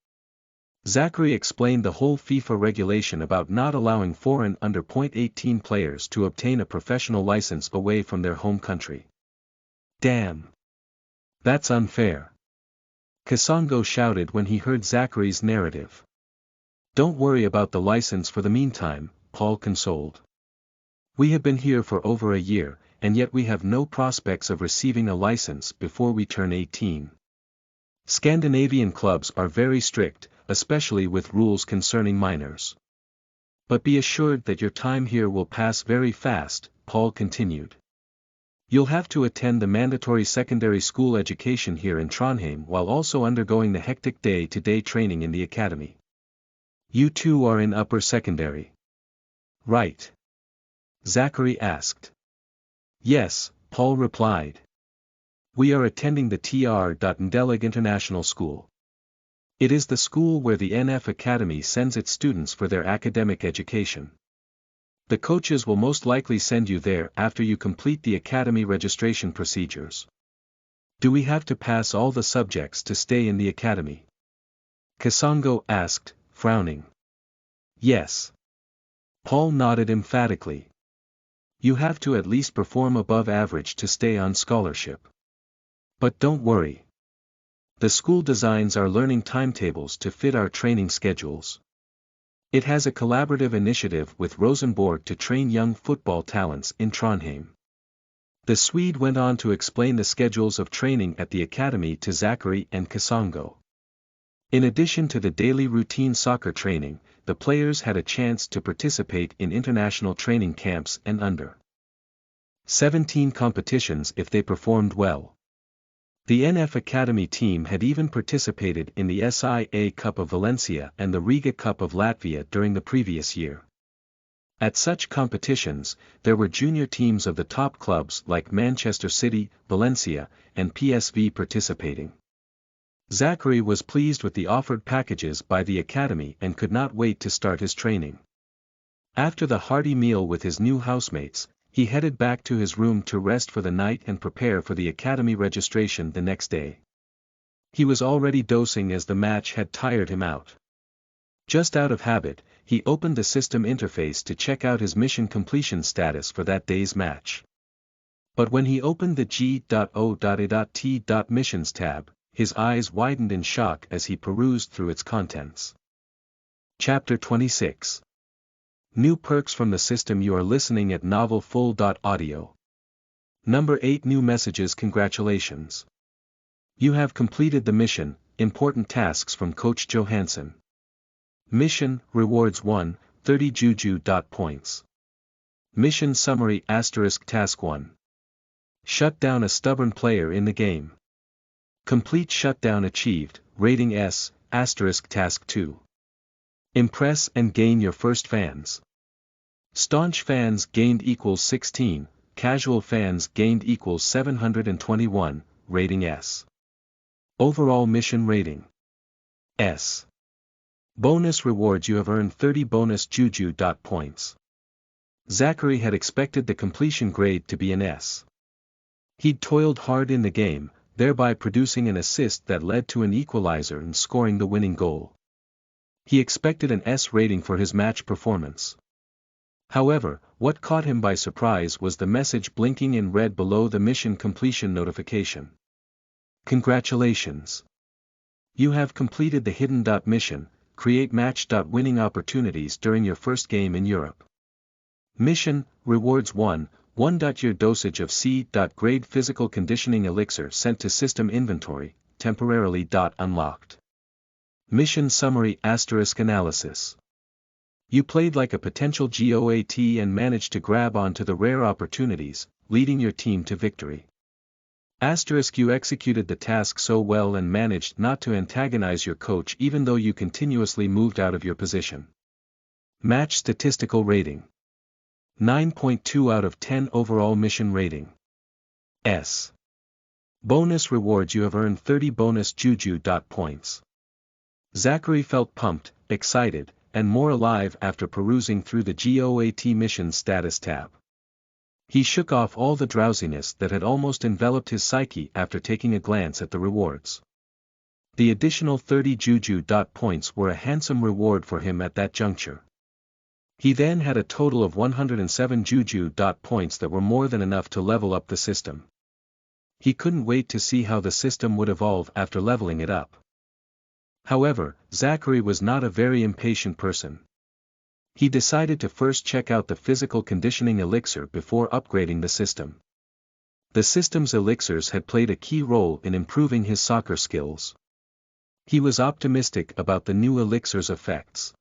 Zachary explained the whole FIFA regulation about not allowing foreign under .18 players to obtain a professional license away from their home country. "Damn! That's unfair!" Kasongo shouted when he heard Zachary's narrative. "Don't worry about the license for the meantime," Paul consoled. "We have been here for over a year, and yet we have no prospects of receiving a license before we turn 18. Scandinavian clubs are very strict, especially with rules concerning minors. But be assured that your time here will pass very fast," Paul continued. "You'll have to attend the mandatory secondary school education here in Trondheim while also undergoing the hectic day-to-day training in the academy. You two are in upper secondary. Right?" Zachary asked. "Yes," Paul replied. "We are attending the Tr.Ndelag International School. It is the school where the NF Academy sends its students for their academic education. The coaches will most likely send you there after you complete the academy registration procedures." "Do we have to pass all the subjects to stay in the academy?" Kasongo asked, frowning. "Yes." Paul nodded emphatically. "You have to at least perform above average to stay on scholarship. But don't worry. The school designs our learning timetables to fit our training schedules. It has a collaborative initiative with Rosenborg to train young football talents in Trondheim. The Swede went on to explain the schedules of training at the academy to Zachary and Kasongo. In addition to the daily routine soccer training, the players had a chance to participate in international training camps and under-17 competitions if they performed well. The NF Academy team had even participated in the SIA Cup of Valencia and the Riga Cup of Latvia during the previous year. At such competitions, there were junior teams of the top clubs like Manchester City, Valencia, and PSV participating. Zachary was pleased with the offered packages by the academy and could not wait to start his training. After the hearty meal with his new housemates, he headed back to his room to rest for the night and prepare for the academy registration the next day. He was already dozing as the match had tired him out. Just out of habit, he opened the system interface to check out his mission completion status for that day's match. But when he opened the G.O.A.T.missions tab, his eyes widened in shock as he perused through its contents. Chapter 26. New perks from the system. You are listening at novelfull.audio. Number 8. New messages. Congratulations. You have completed the mission, important tasks from Coach Johansson. Mission, rewards 1, 30 Juju. Points. Mission summary. Task 1. Shut down a stubborn player in the game. Complete shutdown achieved, rating S, Task 2. Impress and gain your first fans. Staunch fans gained equals 16, casual fans gained equals 721, rating S. Overall mission rating S. Bonus rewards. You have earned 30 bonus Juju. Points. Zachary had expected the completion grade to be an S. He'd toiled hard in the game, thereby producing an assist that led to an equalizer and scoring the winning goal. He expected an S rating for his match performance. However, what caught him by surprise was the message blinking in red below the mission completion notification. Congratulations! You have completed the hidden mission, create match. Winning opportunities during your first game in Europe. Mission, rewards 1. Your dosage of C.grade physical conditioning elixir sent to system inventory, temporarily. Unlocked. Mission summary. Analysis. You played like a potential GOAT and managed to grab onto the rare opportunities, leading your team to victory. You executed the task so well and managed not to antagonize your coach even though you continuously moved out of your position. Match statistical rating. 9.2 out of 10 overall mission rating. S. Bonus rewards. You have earned 30 bonus Juju. Points. Zachary felt pumped, excited, and more alive after perusing through the GOAT mission status tab. He shook off all the drowsiness that had almost enveloped his psyche after taking a glance at the rewards. The additional 30 Juju. Points were a handsome reward for him at that juncture. He then had a total of 107 Juju. Points that were more than enough to level up the system. He couldn't wait to see how the system would evolve after leveling it up. However, Zachary was not a very impatient person. He decided to first check out the physical conditioning elixir before upgrading the system. The system's elixirs had played a key role in improving his soccer skills. He was optimistic about the new elixir's effects.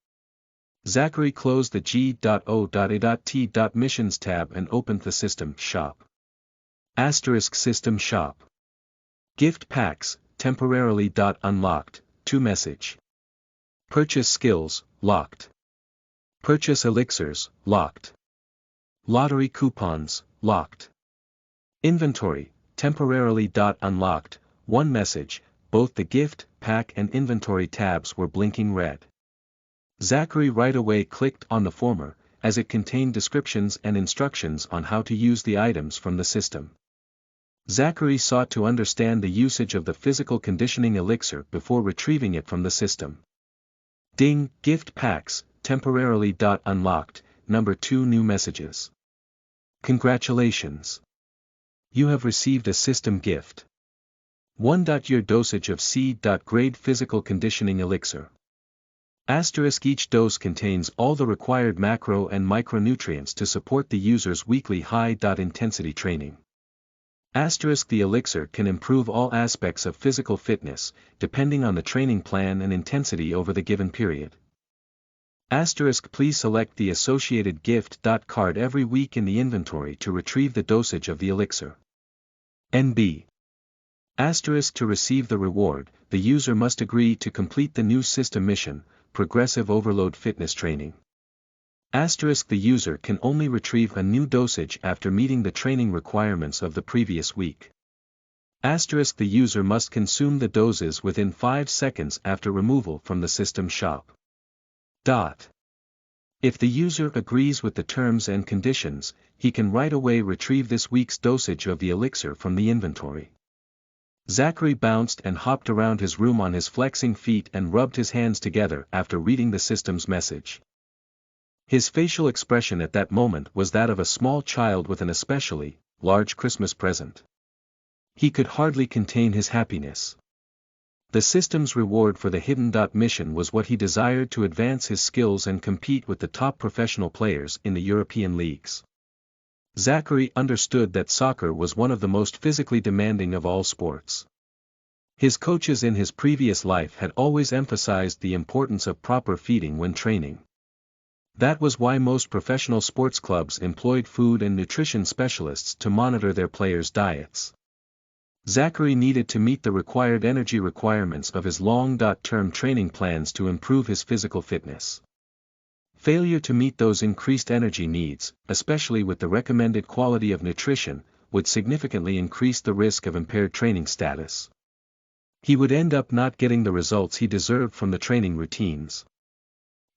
Zachary closed the G.O.A.T.missions tab and opened the System Shop. System Shop. Gift packs, temporarily. Unlocked, 2 message. Purchase skills, locked. Purchase elixirs, locked. Lottery coupons, locked. Inventory, temporarily. Unlocked, 1 message. Both the gift, pack and inventory tabs were blinking red. Zachary right away clicked on the former, as it contained descriptions and instructions on how to use the items from the system. Zachary sought to understand the usage of the physical conditioning elixir before retrieving it from the system. Ding, gift packs, temporarily. Unlocked, number 2 new messages. Congratulations! You have received a system gift. 1. Your dosage of C.grade physical conditioning elixir. Each dose contains all the required macro and micronutrients to support the user's weekly high-intensity training. The elixir can improve all aspects of physical fitness, depending on the training plan and intensity over the given period. Please select the associated gift card every week in the inventory to retrieve the dosage of the elixir. NB. To receive the reward, the user must agree to complete the new system mission, Progressive Overload Fitness Training. The user can only retrieve a new dosage after meeting the training requirements of the previous week. The user must consume the doses within 5 seconds after removal from the system shop. If the user agrees with the terms and conditions, he can right away retrieve this week's dosage of the elixir from the inventory. Zachary bounced and hopped around his room on his flexing feet and rubbed his hands together after reading the system's message. His facial expression at that moment was that of a small child with an especially large Christmas present. He could hardly contain his happiness. The system's reward for the hidden mission was what he desired to advance his skills and compete with the top professional players in the European leagues. Zachary understood that soccer was one of the most physically demanding of all sports. His coaches in his previous life had always emphasized the importance of proper feeding when training. That was why most professional sports clubs employed food and nutrition specialists to monitor their players' diets. Zachary needed to meet the required energy requirements of his long-term training plans to improve his physical fitness. Failure to meet those increased energy needs, especially with the recommended quality of nutrition, would significantly increase the risk of impaired training status. He would end up not getting the results he deserved from the training routines.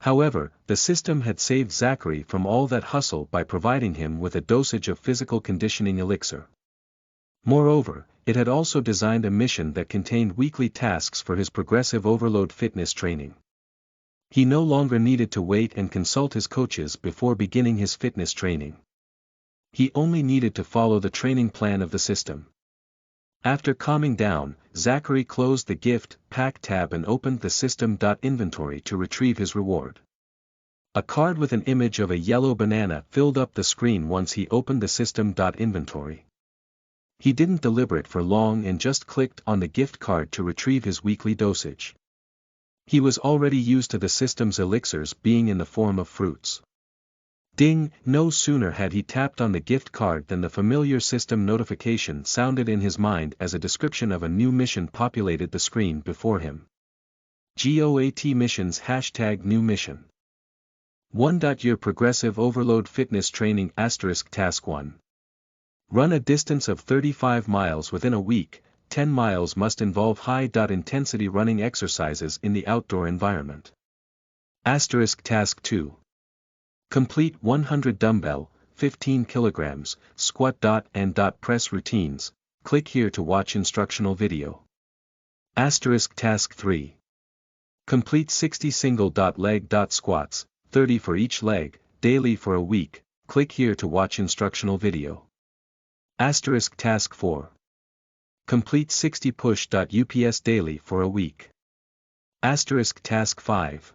However, the system had saved Zachary from all that hustle by providing him with a dosage of physical conditioning elixir. Moreover, it had also designed a mission that contained weekly tasks for his progressive overload fitness training. He no longer needed to wait and consult his coaches before beginning his fitness training. He only needed to follow the training plan of the system. After calming down, Zachary closed the gift pack tab and opened the system.inventory to retrieve his reward. A card with an image of a yellow banana filled up the screen once he opened the system.inventory. He didn't deliberate for long and just clicked on the gift card to retrieve his weekly dosage. He was already used to the system's elixirs being in the form of fruits. Ding! No sooner had he tapped on the gift card than the familiar system notification sounded in his mind as a description of a new mission populated the screen before him. GOAT missions #new mission. 1. Your progressive overload fitness training *task 1. Run a distance of 35 miles within a week. 10 miles must involve high-intensity running exercises in the outdoor environment. Task 2. Complete 100 dumbbell, 15 kilograms, squat and press routines. Click here to watch instructional video. Task 3. Complete 60 single leg squats, 30 for each leg, daily for a week. Click here to watch instructional video. Task 4. Complete 60 push-ups daily for a week. Task 5.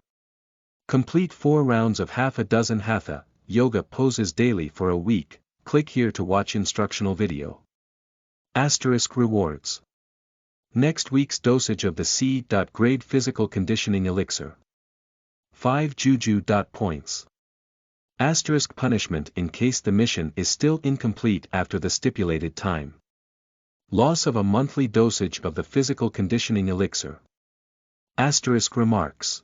Complete 4 rounds of half a dozen hatha yoga poses daily for a week. Click here to watch instructional video. Rewards. Next week's dosage of the C.grade physical conditioning elixir. 5 juju. Points. Punishment in case the mission is still incomplete after the stipulated time. Loss of a monthly dosage of the physical conditioning elixir. Remarks.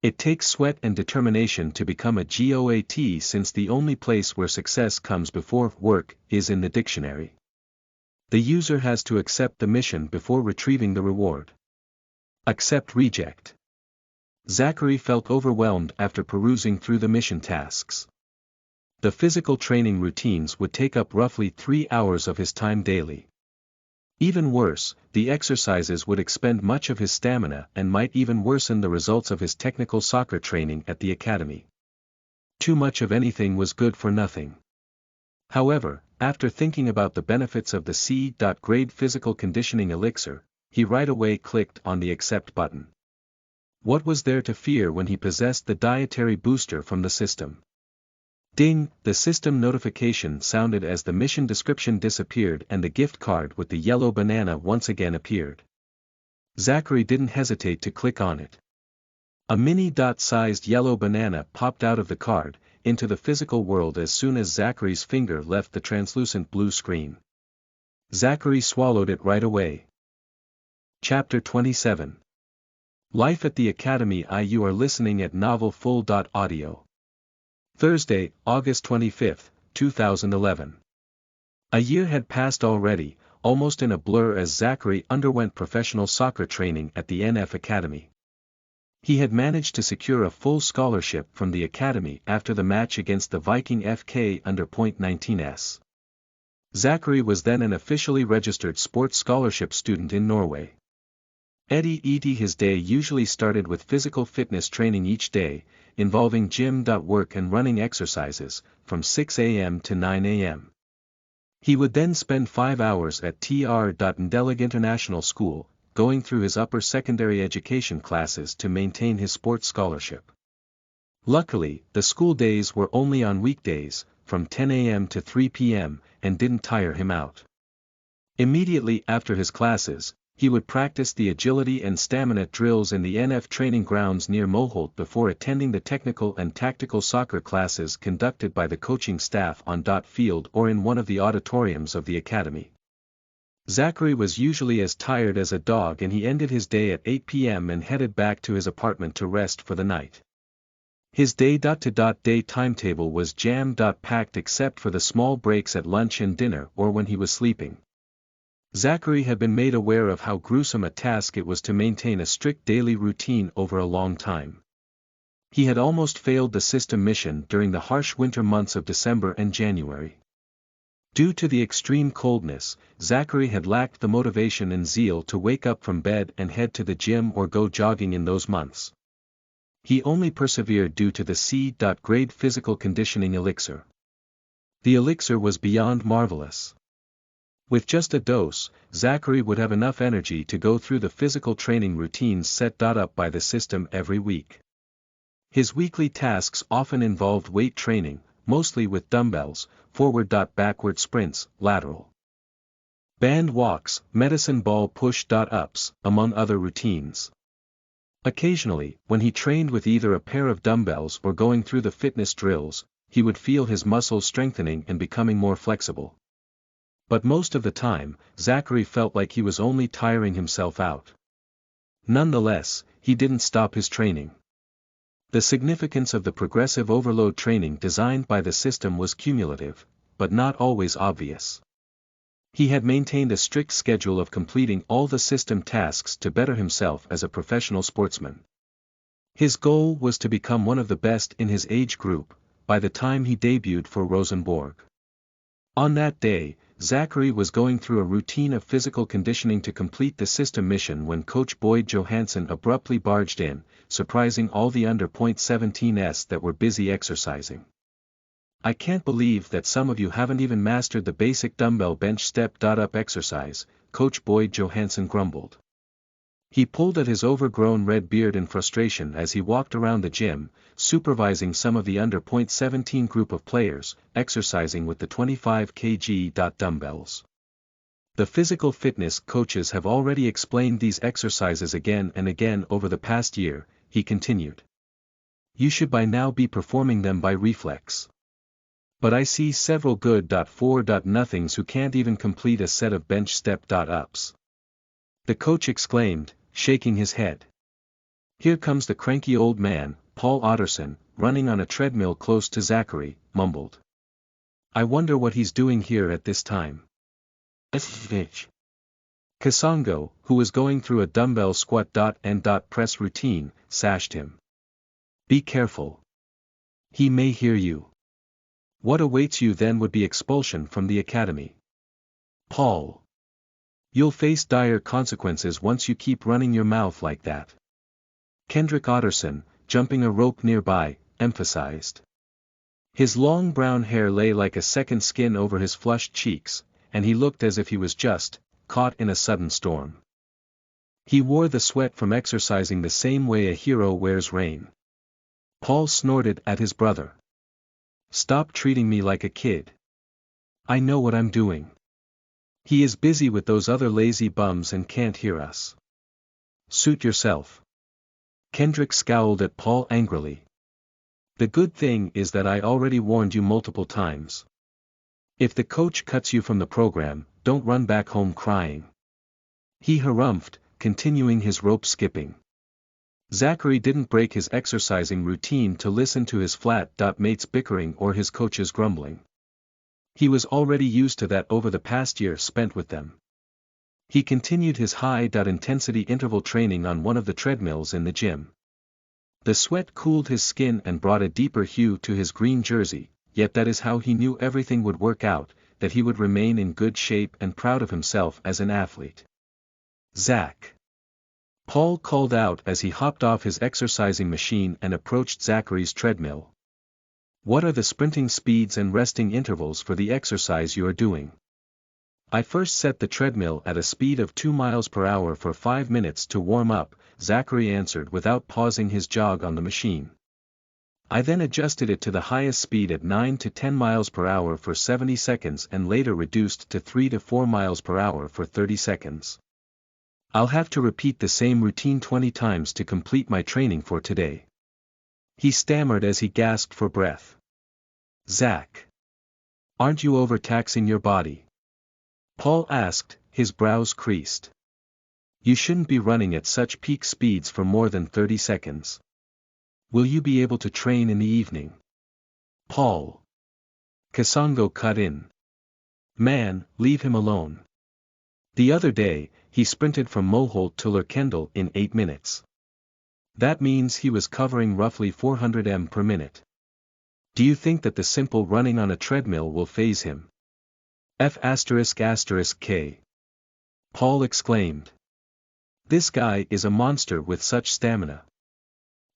It takes sweat and determination to become a GOAT, since the only place where success comes before work is in the dictionary. The user has to accept the mission before retrieving the reward. Reject. Zachary felt overwhelmed after perusing through the mission tasks. The physical training routines would take up roughly 3 hours of his time daily. Even worse, the exercises would expend much of his stamina and might even worsen the results of his technical soccer training at the academy. Too much of anything was good for nothing. However, after thinking about the benefits of the C.grade physical conditioning elixir, he right away clicked on the accept button. What was there to fear when he possessed the dietary booster from the system? Ding, the system notification sounded as the mission description disappeared and the gift card with the yellow banana once again appeared. Zachary didn't hesitate to click on it. A mini dot-sized yellow banana popped out of the card, into the physical world as soon as Zachary's finger left the translucent blue screen. Zachary swallowed it right away. Chapter 27. Life at the Academy. You are listening at NovelFull.audio. Thursday, August 25, 2011. A year had passed already, almost in a blur as Zachary underwent professional soccer training at the NF Academy. He had managed to secure a full scholarship from the academy after the match against the Viking FK under .19s. Zachary was then an officially registered sports scholarship student in Norway. His day usually started with physical fitness training each day, involving gym work and running exercises, from 6 a.m. to 9 a.m. He would then spend 5 hours at Ndelag International School, going through his upper secondary education classes to maintain his sports scholarship. Luckily, the school days were only on weekdays, from 10 a.m. to 3 p.m., and didn't tire him out. Immediately after his classes, he would practice the agility and stamina drills in the NF training grounds near Moholt before attending the technical and tactical soccer classes conducted by the coaching staff on field or in one of the auditoriums of the academy. Zachary was usually as tired as a dog and he ended his day at 8 p.m. and headed back to his apartment to rest for the night. His day-to-day timetable was jam-packed except for the small breaks at lunch and dinner or when he was sleeping. Zachary had been made aware of how gruesome a task it was to maintain a strict daily routine over a long time. He had almost failed the system mission during the harsh winter months of December and January. Due to the extreme coldness, Zachary had lacked the motivation and zeal to wake up from bed and head to the gym or go jogging in those months. He only persevered due to the C-grade physical conditioning elixir. The elixir was beyond marvelous. With just a dose, Zachary would have enough energy to go through the physical training routines set up by the system every week. His weekly tasks often involved weight training, mostly with dumbbells, forward-backward sprints, lateral band walks, medicine ball push-ups, among other routines. Occasionally, when he trained with either a pair of dumbbells or going through the fitness drills, he would feel his muscles strengthening and becoming more flexible. But most of the time, Zachary felt like he was only tiring himself out. Nonetheless, he didn't stop his training. The significance of the progressive overload training designed by the system was cumulative, but not always obvious. He had maintained a strict schedule of completing all the system tasks to better himself as a professional sportsman. His goal was to become one of the best in his age group, by the time he debuted for Rosenborg. On that day, Zachary was going through a routine of physical conditioning to complete the system mission when Coach Boyd Johansson abruptly barged in, surprising all the under .17s that were busy exercising. "I can't believe that some of you haven't even mastered the basic dumbbell bench step-up exercise," Coach Boyd Johansson grumbled. He pulled at his overgrown red beard in frustration as he walked around the gym, supervising some of the under .17 group of players, exercising with the 25 kg dumbbells. The physical fitness coaches have already explained these exercises again and again over the past year, he continued. You should by now be performing them by reflex. But I see several good .4.nothings who can't even complete a set of bench step-ups. The coach exclaimed, shaking his head. Here comes the cranky old man, Paul Otterson, running on a treadmill close to Zachary, mumbled. I wonder what he's doing here at this time. Kasongo, who was going through a dumbbell squat and press routine, sashed him. Be careful. He may hear you. What awaits you then would be expulsion from the academy. Paul. You'll face dire consequences once you keep running your mouth like that. Kendrick Otterson, jumping a rope nearby, emphasized. His long brown hair lay like a second skin over his flushed cheeks, and he looked as if he was just caught in a sudden storm. He wore the sweat from exercising the same way a hero wears rain. Paul snorted at his brother. Stop treating me like a kid. I know what I'm doing. He is busy with those other lazy bums and can't hear us. Suit yourself. Kendrick scowled at Paul angrily. The good thing is that I already warned you multiple times. If the coach cuts you from the program, don't run back home crying. He harumphed, continuing his rope skipping. Zachary didn't break his exercising routine to listen to his flat mates bickering or his coach's grumbling. He was already used to that over the past year spent with them. He continued his high-intensity interval training on one of the treadmills in the gym. The sweat cooled his skin and brought a deeper hue to his green jersey, yet that is how he knew everything would work out, that he would remain in good shape and proud of himself as an athlete. Zach. Paul called out as he hopped off his exercising machine and approached Zachary's treadmill. What are the sprinting speeds and resting intervals for the exercise you are doing? I first set the treadmill at a speed of 2 miles per hour for 5 minutes to warm up, Zachary answered without pausing his jog on the machine. I then adjusted it to the highest speed at 9 to 10 miles per hour for 70 seconds and later reduced to 3 to 4 miles per hour for 30 seconds. I'll have to repeat the same routine 20 times to complete my training for today. He stammered as he gasped for breath. Zach. Aren't you overtaxing your body? Paul asked, his brows creased. You shouldn't be running at such peak speeds for more than 30 seconds. Will you be able to train in the evening? Paul. Kasongo cut in. Man, leave him alone. The other day, he sprinted from Moholt to Lerkendal in 8 minutes. That means he was covering roughly 400 m per minute. Do you think that the simple running on a treadmill will faze him? F***K. Paul exclaimed. This guy is a monster with such stamina.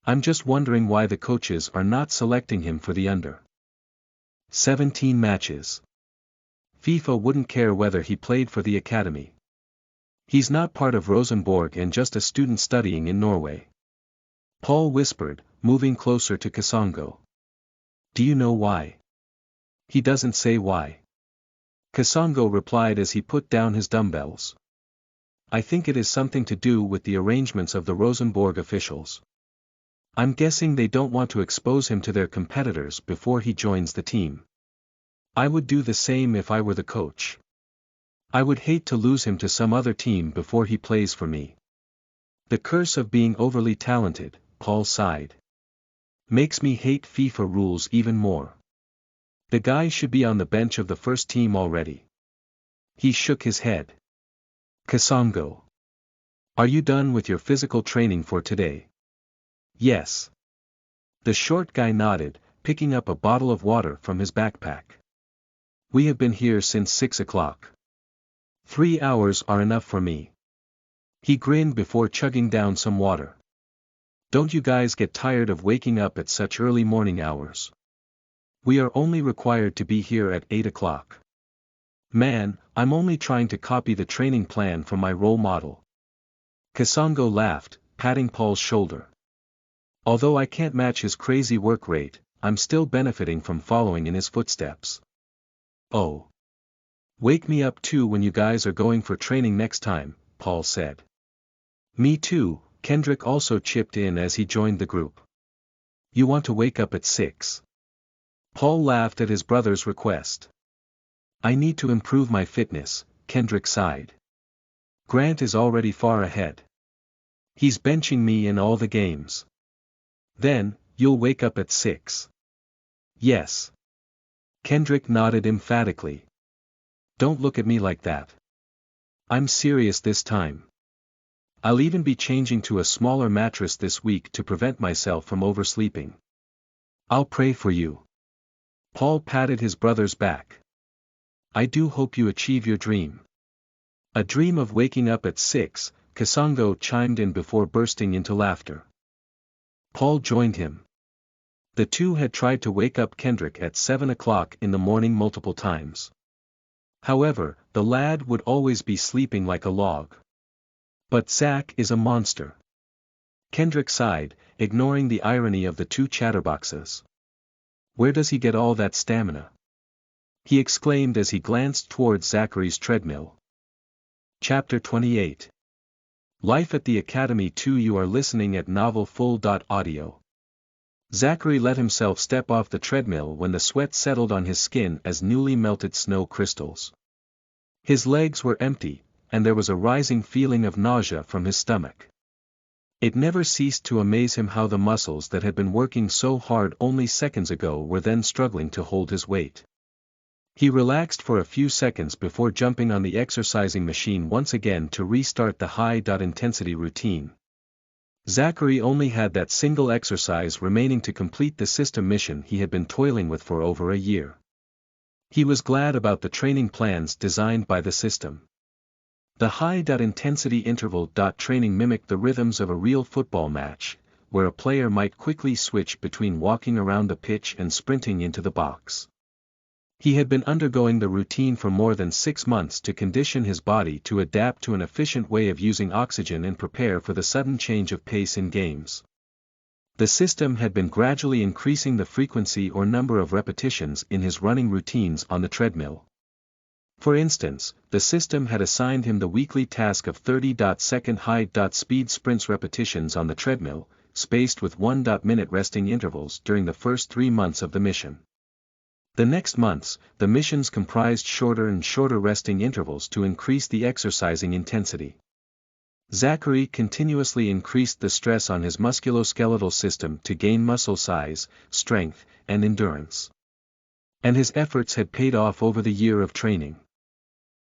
I'm just wondering why the coaches are not selecting him for the under 17 matches. FIFA wouldn't care whether he played for the academy. He's not part of Rosenborg and just a student studying in Norway. Paul whispered, moving closer to Kasongo. Do you know why? He doesn't say why. Kasongo replied as he put down his dumbbells. I think it is something to do with the arrangements of the Rosenborg officials. I'm guessing they don't want to expose him to their competitors before he joins the team. I would do the same if I were the coach. I would hate to lose him to some other team before he plays for me. The curse of being overly talented, Paul sighed. Makes me hate FIFA rules even more. The guy should be on the bench of the first team already. He shook his head. Kasongo. Are you done with your physical training for today? Yes. The short guy nodded, picking up a bottle of water from his backpack. We have been here since 6 o'clock. 3 hours are enough for me. He grinned before chugging down some water. Don't you guys get tired of waking up at such early morning hours? We are only required to be here at 8 o'clock. Man, I'm only trying to copy the training plan from my role model. Kasongo laughed, patting Paul's shoulder. Although I can't match his crazy work rate, I'm still benefiting from following in his footsteps. Oh. Wake me up too when you guys are going for training next time, Paul said. Me too, Kendrick also chipped in as he joined the group. You want to wake up at 6? Paul laughed at his brother's request. I need to improve my fitness, Kendrick sighed. Grant is already far ahead. He's benching me in all the games. Then, you'll wake up at 6. Yes. Kendrick nodded emphatically. Don't look at me like that. I'm serious this time. I'll even be changing to a smaller mattress this week to prevent myself from oversleeping. I'll pray for you. Paul patted his brother's back. I do hope you achieve your dream. A dream of waking up at 6, Kasongo chimed in before bursting into laughter. Paul joined him. The two had tried to wake up Kendrick at 7 o'clock in the morning multiple times. However, the lad would always be sleeping like a log. But Zach is a monster. Kendrick sighed, ignoring the irony of the two chatterboxes. Where does he get all that stamina? He exclaimed as he glanced towards Zachary's treadmill. Chapter 28. Life at the Academy 2. You are listening at novelfull.audio. Zachary let himself step off the treadmill when the sweat settled on his skin as newly melted snow crystals. His legs were empty, and there was a rising feeling of nausea from his stomach. It never ceased to amaze him how the muscles that had been working so hard only seconds ago were then struggling to hold his weight. He relaxed for a few seconds before jumping on the exercising machine once again to restart the high-intensity routine. Zachary only had that single exercise remaining to complete the system mission he had been toiling with for over a year. He was glad about the training plans designed by the system. The high-intensity interval training mimicked the rhythms of a real football match, where a player might quickly switch between walking around the pitch and sprinting into the box. He had been undergoing the routine for more than 6 months to condition his body to adapt to an efficient way of using oxygen and prepare for the sudden change of pace in games. The system had been gradually increasing the frequency or number of repetitions in his running routines on the treadmill. For instance, the system had assigned him the weekly task of 30-second high-speed sprints repetitions on the treadmill, spaced with 1-minute resting intervals during the first 3 months of the mission. The next months, the missions comprised shorter and shorter resting intervals to increase the exercising intensity. Zachary continuously increased the stress on his musculoskeletal system to gain muscle size, strength, and endurance. And his efforts had paid off over the year of training.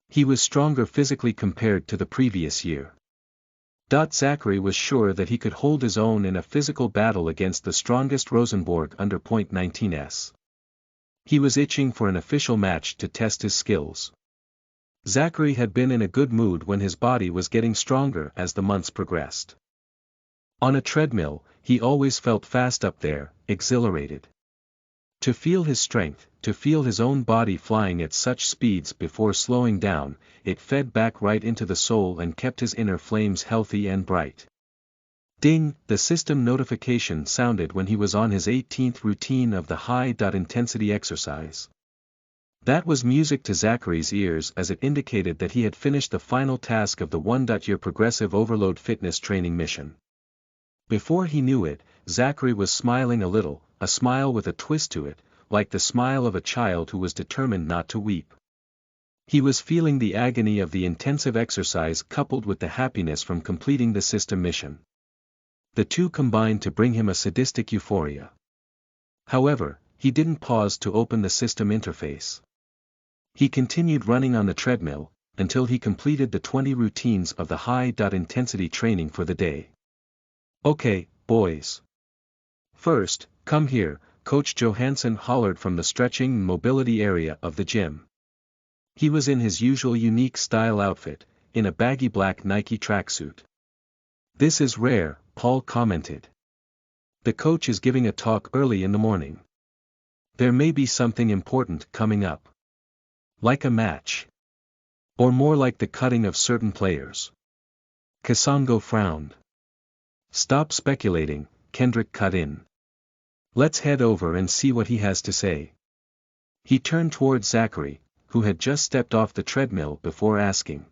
He was stronger physically compared to the previous year. Zachary was sure that he could hold his own in a physical battle against the strongest Rosenborg under .19s. He was itching for an official match to test his skills. Zachary had been in a good mood when his body was getting stronger as the months progressed. On a treadmill, he always felt fast up there, exhilarated. To feel his strength, to feel his own body flying at such speeds before slowing down, it fed back right into the soul and kept his inner flames healthy and bright. Ding! The system notification sounded when he was on his 18th routine of the high-intensity exercise. That was music to Zachary's ears as it indicated that he had finished the final task of the 1-year progressive overload fitness training mission. Before he knew it, Zachary was smiling a little, a smile with a twist to it, like the smile of a child who was determined not to weep. He was feeling the agony of the intensive exercise coupled with the happiness from completing the system mission. The two combined to bring him a sadistic euphoria. However, he didn't pause to open the system interface. He continued running on the treadmill, until he completed the 20 routines of the high-intensity training for the day. Okay, boys. First, come here, Coach Johansson hollered from the stretching and mobility area of the gym. He was in his usual unique style outfit, in a baggy black Nike tracksuit. This is rare, Paul commented. The coach is giving a talk early in the morning. There may be something important coming up. Like a match. Or more like the cutting of certain players. Kasongo frowned. Stop speculating, Kendrick cut in. Let's head over and see what he has to say. He turned towards Zachary, who had just stepped off the treadmill before asking.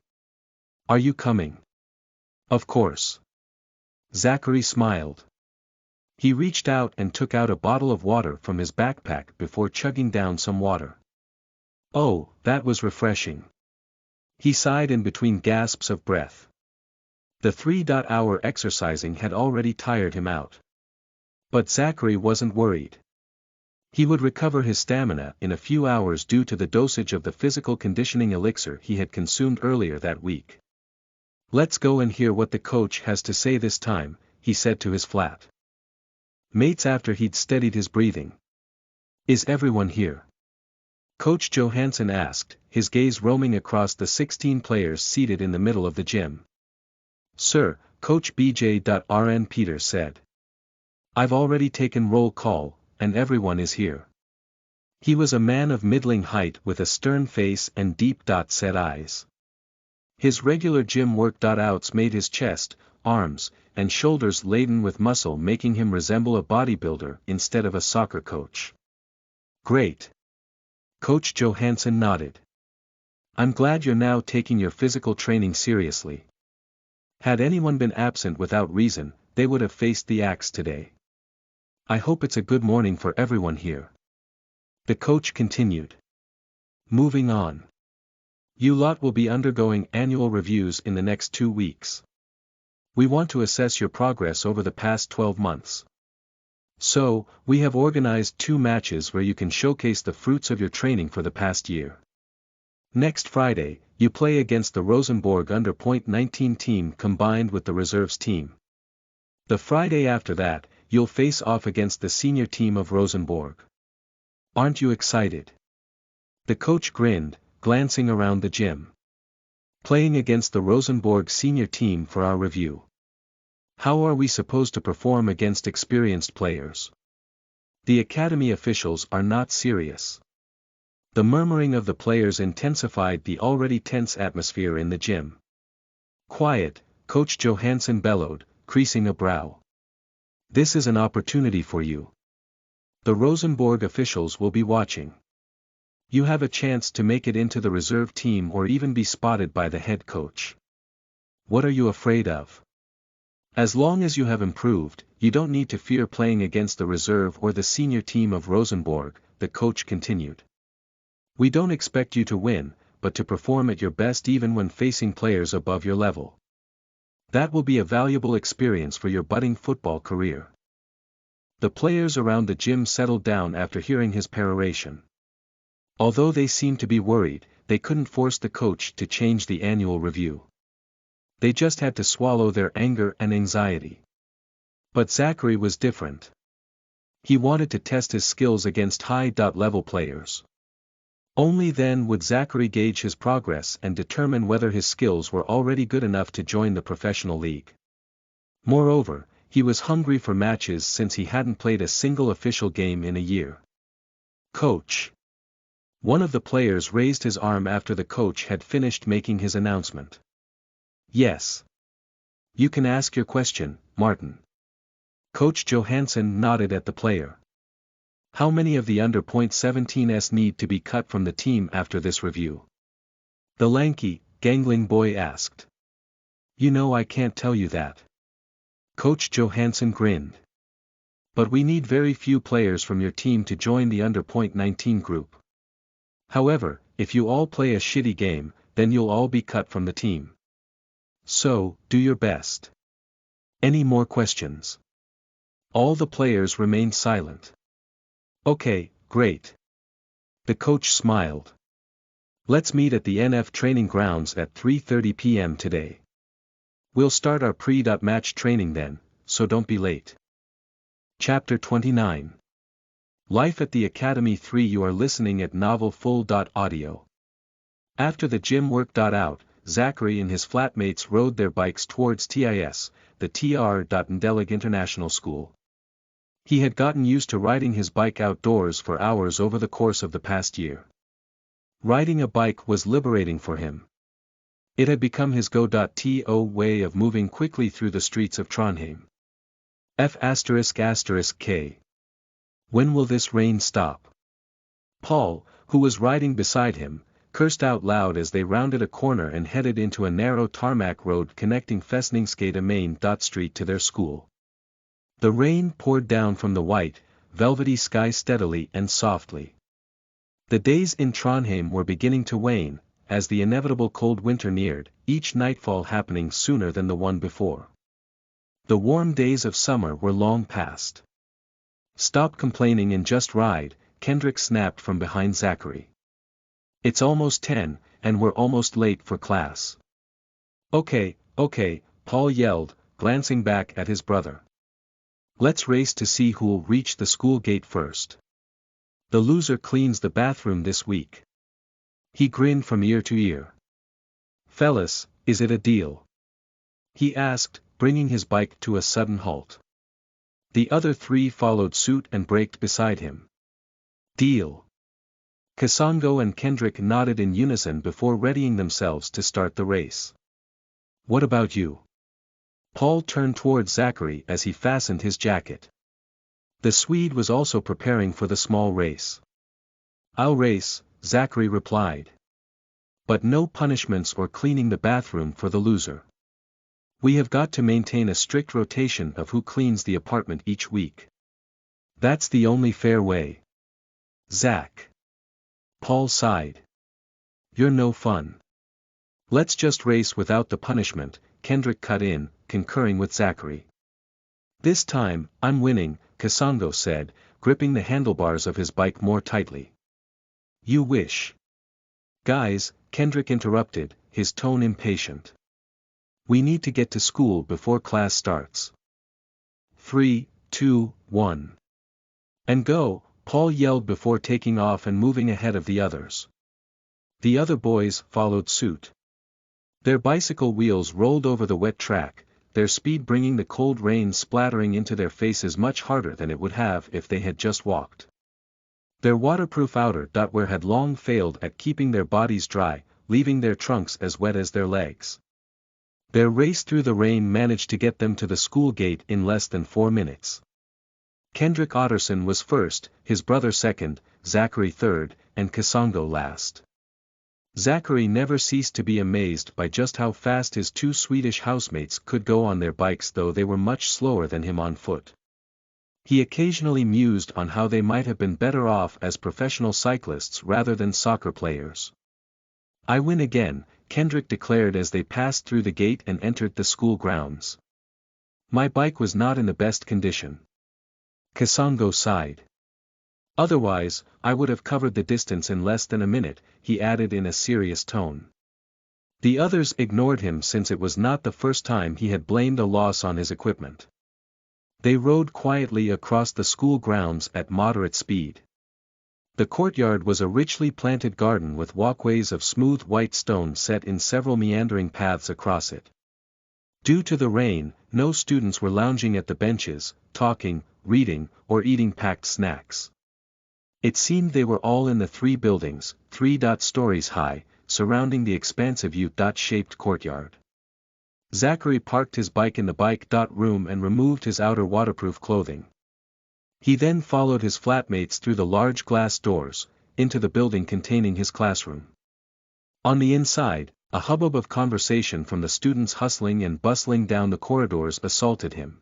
Are you coming? Of course. Zachary smiled. He reached out and took out a bottle of water from his backpack before chugging down some water. Oh, that was refreshing. He sighed in between gasps of breath. The 3-hour exercising had already tired him out. But Zachary wasn't worried. He would recover his stamina in a few hours due to the dosage of the physical conditioning elixir he had consumed earlier that week. Let's go and hear what the coach has to say this time, he said to his flat mates after he'd steadied his breathing. Is everyone here? Coach Johansson asked, his gaze roaming across the 16 players seated in the middle of the gym. Sir, Coach BJ.RN Peters said. I've already taken roll call, and everyone is here. He was a man of middling height with a stern face and deep-set eyes. His regular gym workouts made his chest, arms, and shoulders laden with muscle, making him resemble a bodybuilder instead of a soccer coach. Great. Coach Johansson nodded. I'm glad you're now taking your physical training seriously. Had anyone been absent without reason, they would have faced the axe today. I hope it's a good morning for everyone here. The coach continued. Moving on. You lot will be undergoing annual reviews in the next 2 weeks. We want to assess your progress over the past 12 months. So, we have organized 2 matches where you can showcase the fruits of your training for the past year. Next Friday, you play against the Rosenborg under .19 team combined with the reserves team. The Friday after that, you'll face off against the senior team of Rosenborg. Aren't you excited? The coach grinned, glancing around the gym. Playing against the Rosenborg senior team for our review. How are we supposed to perform against experienced players? The academy officials are not serious. The murmuring of the players intensified the already tense atmosphere in the gym. Quiet, Coach Johansson bellowed, creasing a brow. This is an opportunity for you. The Rosenborg officials will be watching. You have a chance to make it into the reserve team or even be spotted by the head coach. What are you afraid of? As long as you have improved, you don't need to fear playing against the reserve or the senior team of Rosenborg, the coach continued. We don't expect you to win, but to perform at your best even when facing players above your level. That will be a valuable experience for your budding football career. The players around the gym settled down after hearing his peroration. Although they seemed to be worried, they couldn't force the coach to change the annual review. They just had to swallow their anger and anxiety. But Zachary was different. He wanted to test his skills against high-level players. Only then would Zachary gauge his progress and determine whether his skills were already good enough to join the professional league. Moreover, he was hungry for matches since he hadn't played a single official game in a year. Coach. One of the players raised his arm after the coach had finished making his announcement. Yes. You can ask your question, Martin. Coach Johansson nodded at the player. How many of the under .17s need to be cut from the team after this review? The lanky, gangling boy asked. You know I can't tell you that. Coach Johansson grinned. But we need very few players from your team to join the under .19 group. However, if you all play a shitty game, then you'll all be cut from the team. So, do your best. Any more questions? All the players remained silent. Okay, great. The coach smiled. Let's meet at the NF training grounds at 3:30 p.m. today. We'll start our pre-match training then, so don't be late. Chapter 29. Life at the Academy 3. You are listening at novelfull.audio. After the gym worked out, Zachary and his flatmates rode their bikes towards TIS, the TR. Ndelag International School. He had gotten used to riding his bike outdoors for hours over the course of the past year. Riding a bike was liberating for him. It had become his go-to way of moving quickly through the streets of Trondheim. F***K. When will this rain stop? Paul, who was riding beside him, cursed out loud as they rounded a corner and headed into a narrow tarmac road connecting Festningsgade Main Street to their school. The rain poured down from the white, velvety sky steadily and softly. The days in Trondheim were beginning to wane, as the inevitable cold winter neared, each nightfall happening sooner than the one before. The warm days of summer were long past. Stop complaining and just ride, Kendrick snapped from behind Zachary. It's almost 10, and we're almost late for class. Okay, Paul yelled, glancing back at his brother. Let's race to see who'll reach the school gate first. The loser cleans the bathroom this week. He grinned from ear to ear. Fellas, is it a deal? He asked, bringing his bike to a sudden halt. The other 3 followed suit and braked beside him. Deal. Kasongo and Kendrick nodded in unison before readying themselves to start the race. What about you? Paul turned toward Zachary as he fastened his jacket. The Swede was also preparing for the small race. I'll race, Zachary replied. But no punishments or cleaning the bathroom for the loser. We have got to maintain a strict rotation of who cleans the apartment each week. That's the only fair way. Zach. Paul sighed. You're no fun. Let's just race without the punishment, Kendrick cut in, concurring with Zachary. This time, I'm winning, Kasongo said, gripping the handlebars of his bike more tightly. You wish. Guys, Kendrick interrupted, his tone impatient. We need to get to school before class starts. 3, 2, 1. And go, Paul yelled before taking off and moving ahead of the others. The other boys followed suit. Their bicycle wheels rolled over the wet track, their speed bringing the cold rain splattering into their faces much harder than it would have if they had just walked. Their waterproof outerwear had long failed at keeping their bodies dry, leaving their trunks as wet as their legs. Their race through the rain managed to get them to the school gate in less than 4 minutes. Kendrick Otterson was first, his brother second, Zachary third, and Kasongo last. Zachary never ceased to be amazed by just how fast his 2 Swedish housemates could go on their bikes, though they were much slower than him on foot. He occasionally mused on how they might have been better off as professional cyclists rather than soccer players. I win again, Kendrick declared as they passed through the gate and entered the school grounds. My bike was not in the best condition. Kasongo sighed. Otherwise, I would have covered the distance in less than a minute, he added in a serious tone. The others ignored him since it was not the first time he had blamed a loss on his equipment. They rode quietly across the school grounds at moderate speed. The courtyard was a richly planted garden with walkways of smooth white stone set in several meandering paths across it. Due to the rain, no students were lounging at the benches, talking, reading, or eating packed snacks. It seemed they were all in the 3 buildings, 3 stories high, surrounding the expansive U-shaped courtyard. Zachary parked his bike in the bike room and removed his outer waterproof clothing. He then followed his flatmates through the large glass doors, into the building containing his classroom. On the inside, a hubbub of conversation from the students hustling and bustling down the corridors assaulted him.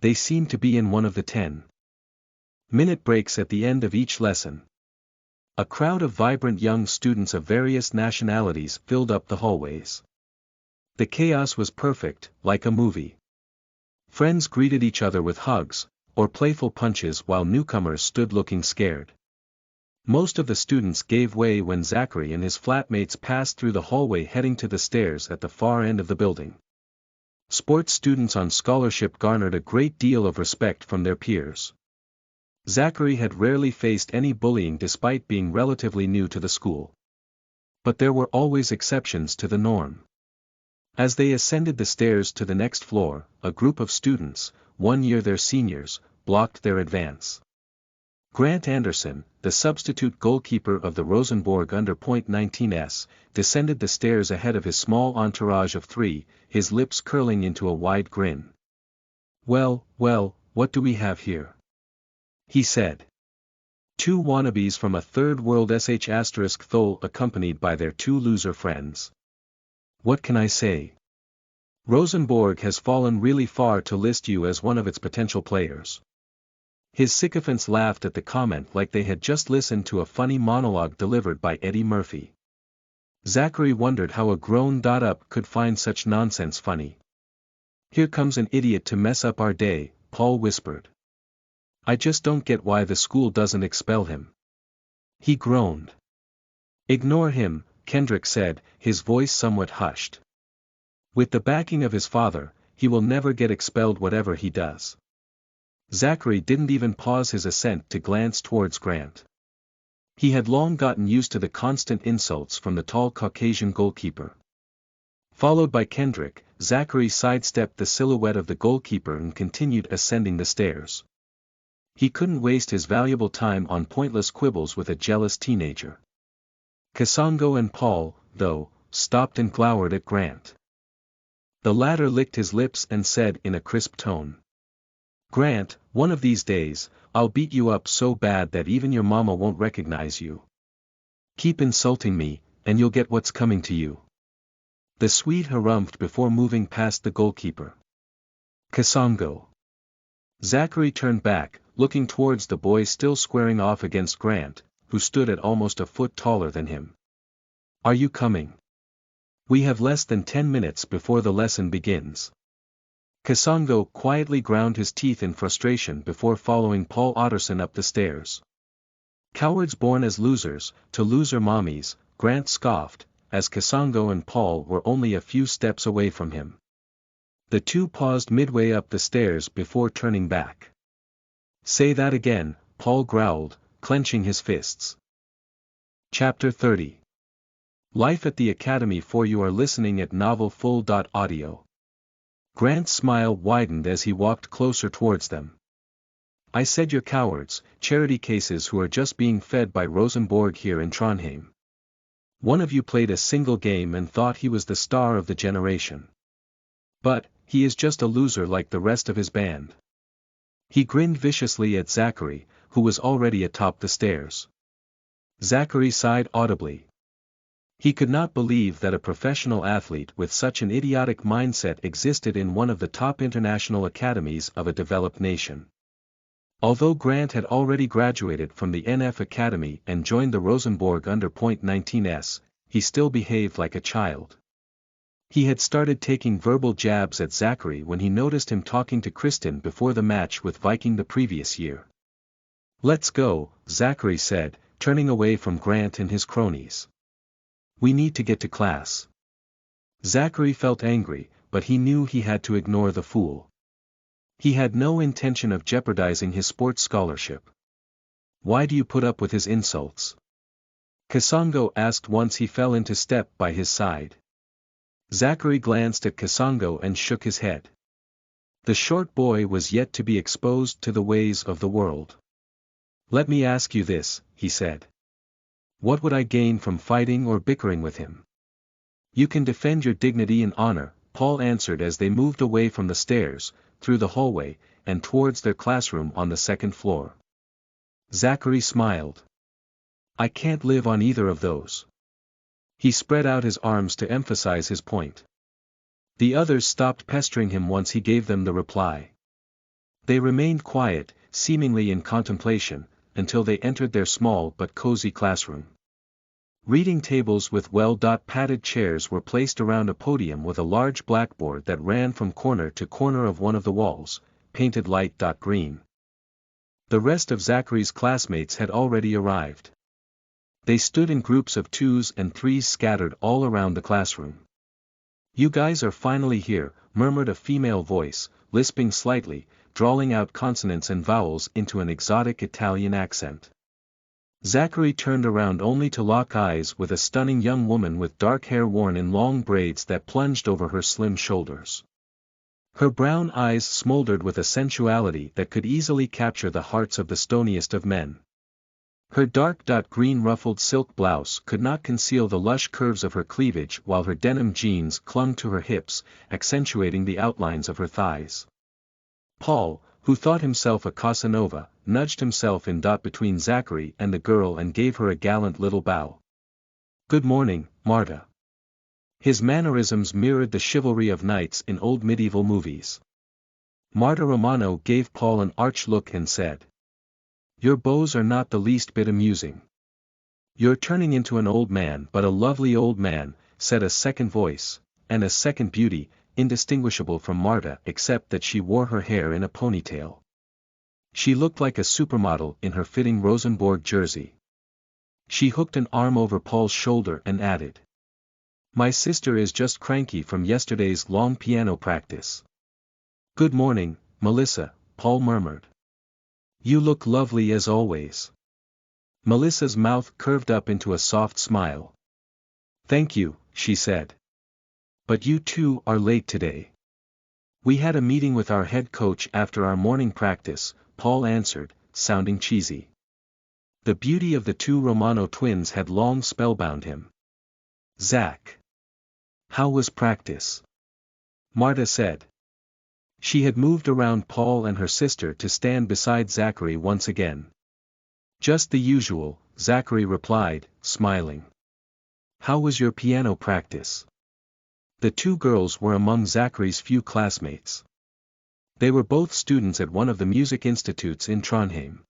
They seemed to be in one of the 10-minute breaks at the end of each lesson. A crowd of vibrant young students of various nationalities filled up the hallways. The chaos was perfect, like a movie. Friends greeted each other with hugs, or playful punches while newcomers stood looking scared. Most of the students gave way when Zachary and his flatmates passed through the hallway heading to the stairs at the far end of the building. Sports students on scholarship garnered a great deal of respect from their peers. Zachary had rarely faced any bullying despite being relatively new to the school. But there were always exceptions to the norm. As they ascended the stairs to the next floor, a group of students, 1 year their seniors, blocked their advance. Grant Anderson, the substitute goalkeeper of the Rosenborg under .19s, descended the stairs ahead of his small entourage of 3, his lips curling into a wide grin. Well, what do we have here? He said. 2 wannabes from a third world *Thol accompanied by their 2 loser friends. What can I say? Rosenborg has fallen really far to list you as one of its potential players. His sycophants laughed at the comment like they had just listened to a funny monologue delivered by Eddie Murphy. Zachary wondered how a grown-up could find such nonsense funny. Here comes an idiot to mess up our day, Paul whispered. I just don't get why the school doesn't expel him. He groaned. Ignore him, Kendrick said, his voice somewhat hushed. With the backing of his father, he will never get expelled whatever he does. Zachary didn't even pause his ascent to glance towards Grant. He had long gotten used to the constant insults from the tall Caucasian goalkeeper. Followed by Kendrick, Zachary sidestepped the silhouette of the goalkeeper and continued ascending the stairs. He couldn't waste his valuable time on pointless quibbles with a jealous teenager. Kasongo and Paul, though, stopped and glowered at Grant. The latter licked his lips and said in a crisp tone. Grant, one of these days, I'll beat you up so bad that even your mama won't recognize you. Keep insulting me, and you'll get what's coming to you. The Swede harumphed before moving past the goalkeeper. Kasongo. Zachary turned back, looking towards the boy still squaring off against Grant, who stood at almost a foot taller than him. Are you coming? We have less than 10 minutes before the lesson begins. Kasongo quietly ground his teeth in frustration before following Paul Otterson up the stairs. Cowards born as losers, to loser mommies, Grant scoffed, as Kasongo and Paul were only a few steps away from him. The two paused midway up the stairs before turning back. Say that again, Paul growled, clenching his fists. Chapter 30. Life at the Academy. For you are listening at novelfull.audio. Grant's smile widened as he walked closer towards them. I said you're cowards, charity cases who are just being fed by Rosenborg here in Trondheim. One of you played a single game and thought he was the star of the generation. But, he is just a loser like the rest of his band. He grinned viciously at Zachary, who was already atop the stairs. Zachary sighed audibly. He could not believe that a professional athlete with such an idiotic mindset existed in one of the top international academies of a developed nation. Although Grant had already graduated from the NF Academy and joined the Rosenborg under .19s, he still behaved like a child. He had started taking verbal jabs at Zachary when he noticed him talking to Kristen before the match with Viking the previous year. Let's go, Zachary said, turning away from Grant and his cronies. We need to get to class. Zachary felt angry, but he knew he had to ignore the fool. He had no intention of jeopardizing his sports scholarship. Why do you put up with his insults? Kasongo asked once he fell into step by his side. Zachary glanced at Kasongo and shook his head. The short boy was yet to be exposed to the ways of the world. Let me ask you this, he said. What would I gain from fighting or bickering with him? You can defend your dignity and honor, Paul answered as they moved away from the stairs, through the hallway, and towards their classroom on the second floor. Zachary smiled. I can't live on either of those. He spread out his arms to emphasize his point. The others stopped pestering him once he gave them the reply. They remained quiet, seemingly in contemplation, until they entered their small but cozy classroom. Reading tables with well-padded chairs were placed around a podium with a large blackboard that ran from corner to corner of one of the walls, painted light green. The rest of Zachary's classmates had already arrived. They stood in groups of 2s and 3s scattered all around the classroom. You guys are finally here, murmured a female voice, lisping slightly, drawling out consonants and vowels into an exotic Italian accent. Zachary turned around only to lock eyes with a stunning young woman with dark hair worn in long braids that plunged over her slim shoulders. Her brown eyes smoldered with a sensuality that could easily capture the hearts of the stoniest of men. Her dark green ruffled silk blouse could not conceal the lush curves of her cleavage while her denim jeans clung to her hips, accentuating the outlines of her thighs. Paul, who thought himself a Casanova, nudged himself in between Zachary and the girl and gave her a gallant little bow. Good morning, Marta. His mannerisms mirrored the chivalry of knights in old medieval movies. Marta Romano gave Paul an arch look and said, Your bows are not the least bit amusing. You're turning into an old man, but a lovely old man, said a second voice, and a second beauty, indistinguishable from Marta except that she wore her hair in a ponytail. She looked like a supermodel in her fitting Rosenborg jersey. She hooked an arm over Paul's shoulder and added, My sister is just cranky from yesterday's long piano practice. Good morning, Melissa, Paul murmured. You look lovely as always. Melissa's mouth curved up into a soft smile. Thank you, she said. But you two are late today. We had a meeting with our head coach after our morning practice, Paul answered, sounding cheesy. The beauty of the two Romano twins had long spellbound him. Zach. How was practice? Marta said. She had moved around Paul and her sister to stand beside Zachary once again. Just the usual, Zachary replied, smiling. How was your piano practice? The two girls were among Zachary's few classmates. They were both students at one of the music institutes in Trondheim.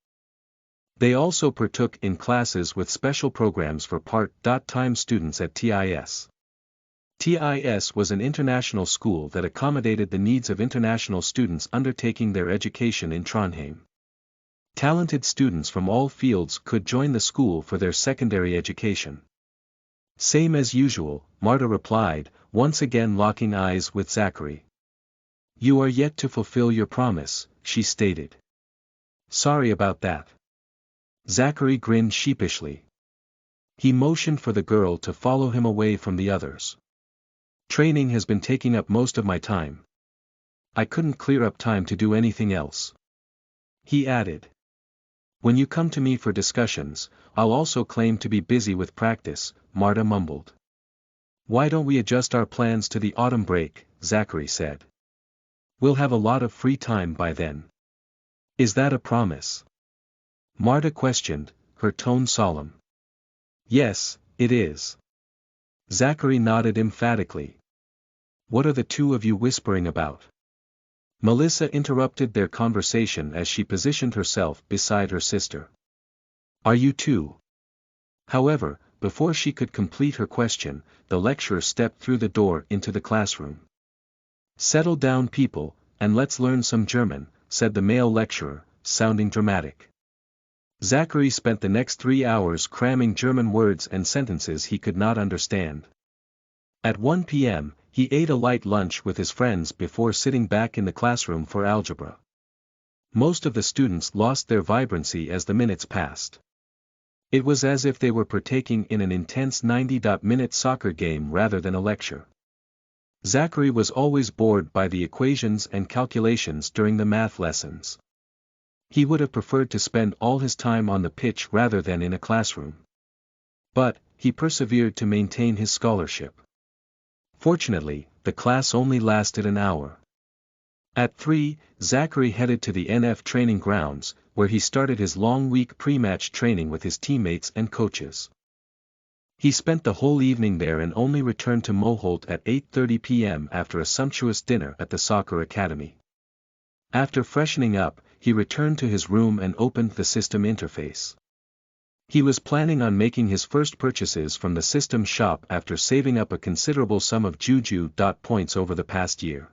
They also partook in classes with special programs for part-time students at TIS. TIS was an international school that accommodated the needs of international students undertaking their education in Trondheim. Talented students from all fields could join the school for their secondary education. Same as usual, Marta replied, once again locking eyes with Zachary. You are yet to fulfill your promise, she stated. Sorry about that. Zachary grinned sheepishly. He motioned for the girl to follow him away from the others. Training has been taking up most of my time. I couldn't clear up time to do anything else. He added. When you come to me for discussions, I'll also claim to be busy with practice, Marta mumbled. Why don't we adjust our plans to the autumn break, Zachary said. We'll have a lot of free time by then. Is that a promise? Marta questioned, her tone solemn. Yes, it is. Zachary nodded emphatically. What are the two of you whispering about? Melissa interrupted their conversation as she positioned herself beside her sister. Are you two? However, before she could complete her question, the lecturer stepped through the door into the classroom. Settle down people, and let's learn some German, said the male lecturer, sounding dramatic. Zachary spent the next 3 hours cramming German words and sentences he could not understand. At 1 p.m., he ate a light lunch with his friends before sitting back in the classroom for algebra. Most of the students lost their vibrancy as the minutes passed. It was as if they were partaking in an intense 90-minute soccer game rather than a lecture. Zachary was always bored by the equations and calculations during the math lessons. He would have preferred to spend all his time on the pitch rather than in a classroom. But, he persevered to maintain his scholarship. Fortunately, the class only lasted an hour. At 3, Zachary headed to the NF training grounds, where he started his long week pre-match training with his teammates and coaches. He spent the whole evening there and only returned to Moholt at 8:30 p.m. after a sumptuous dinner at the soccer academy. After freshening up, he returned to his room and opened the system interface. He was planning on making his first purchases from the system shop after saving up a considerable sum of Juju. Points over the past year.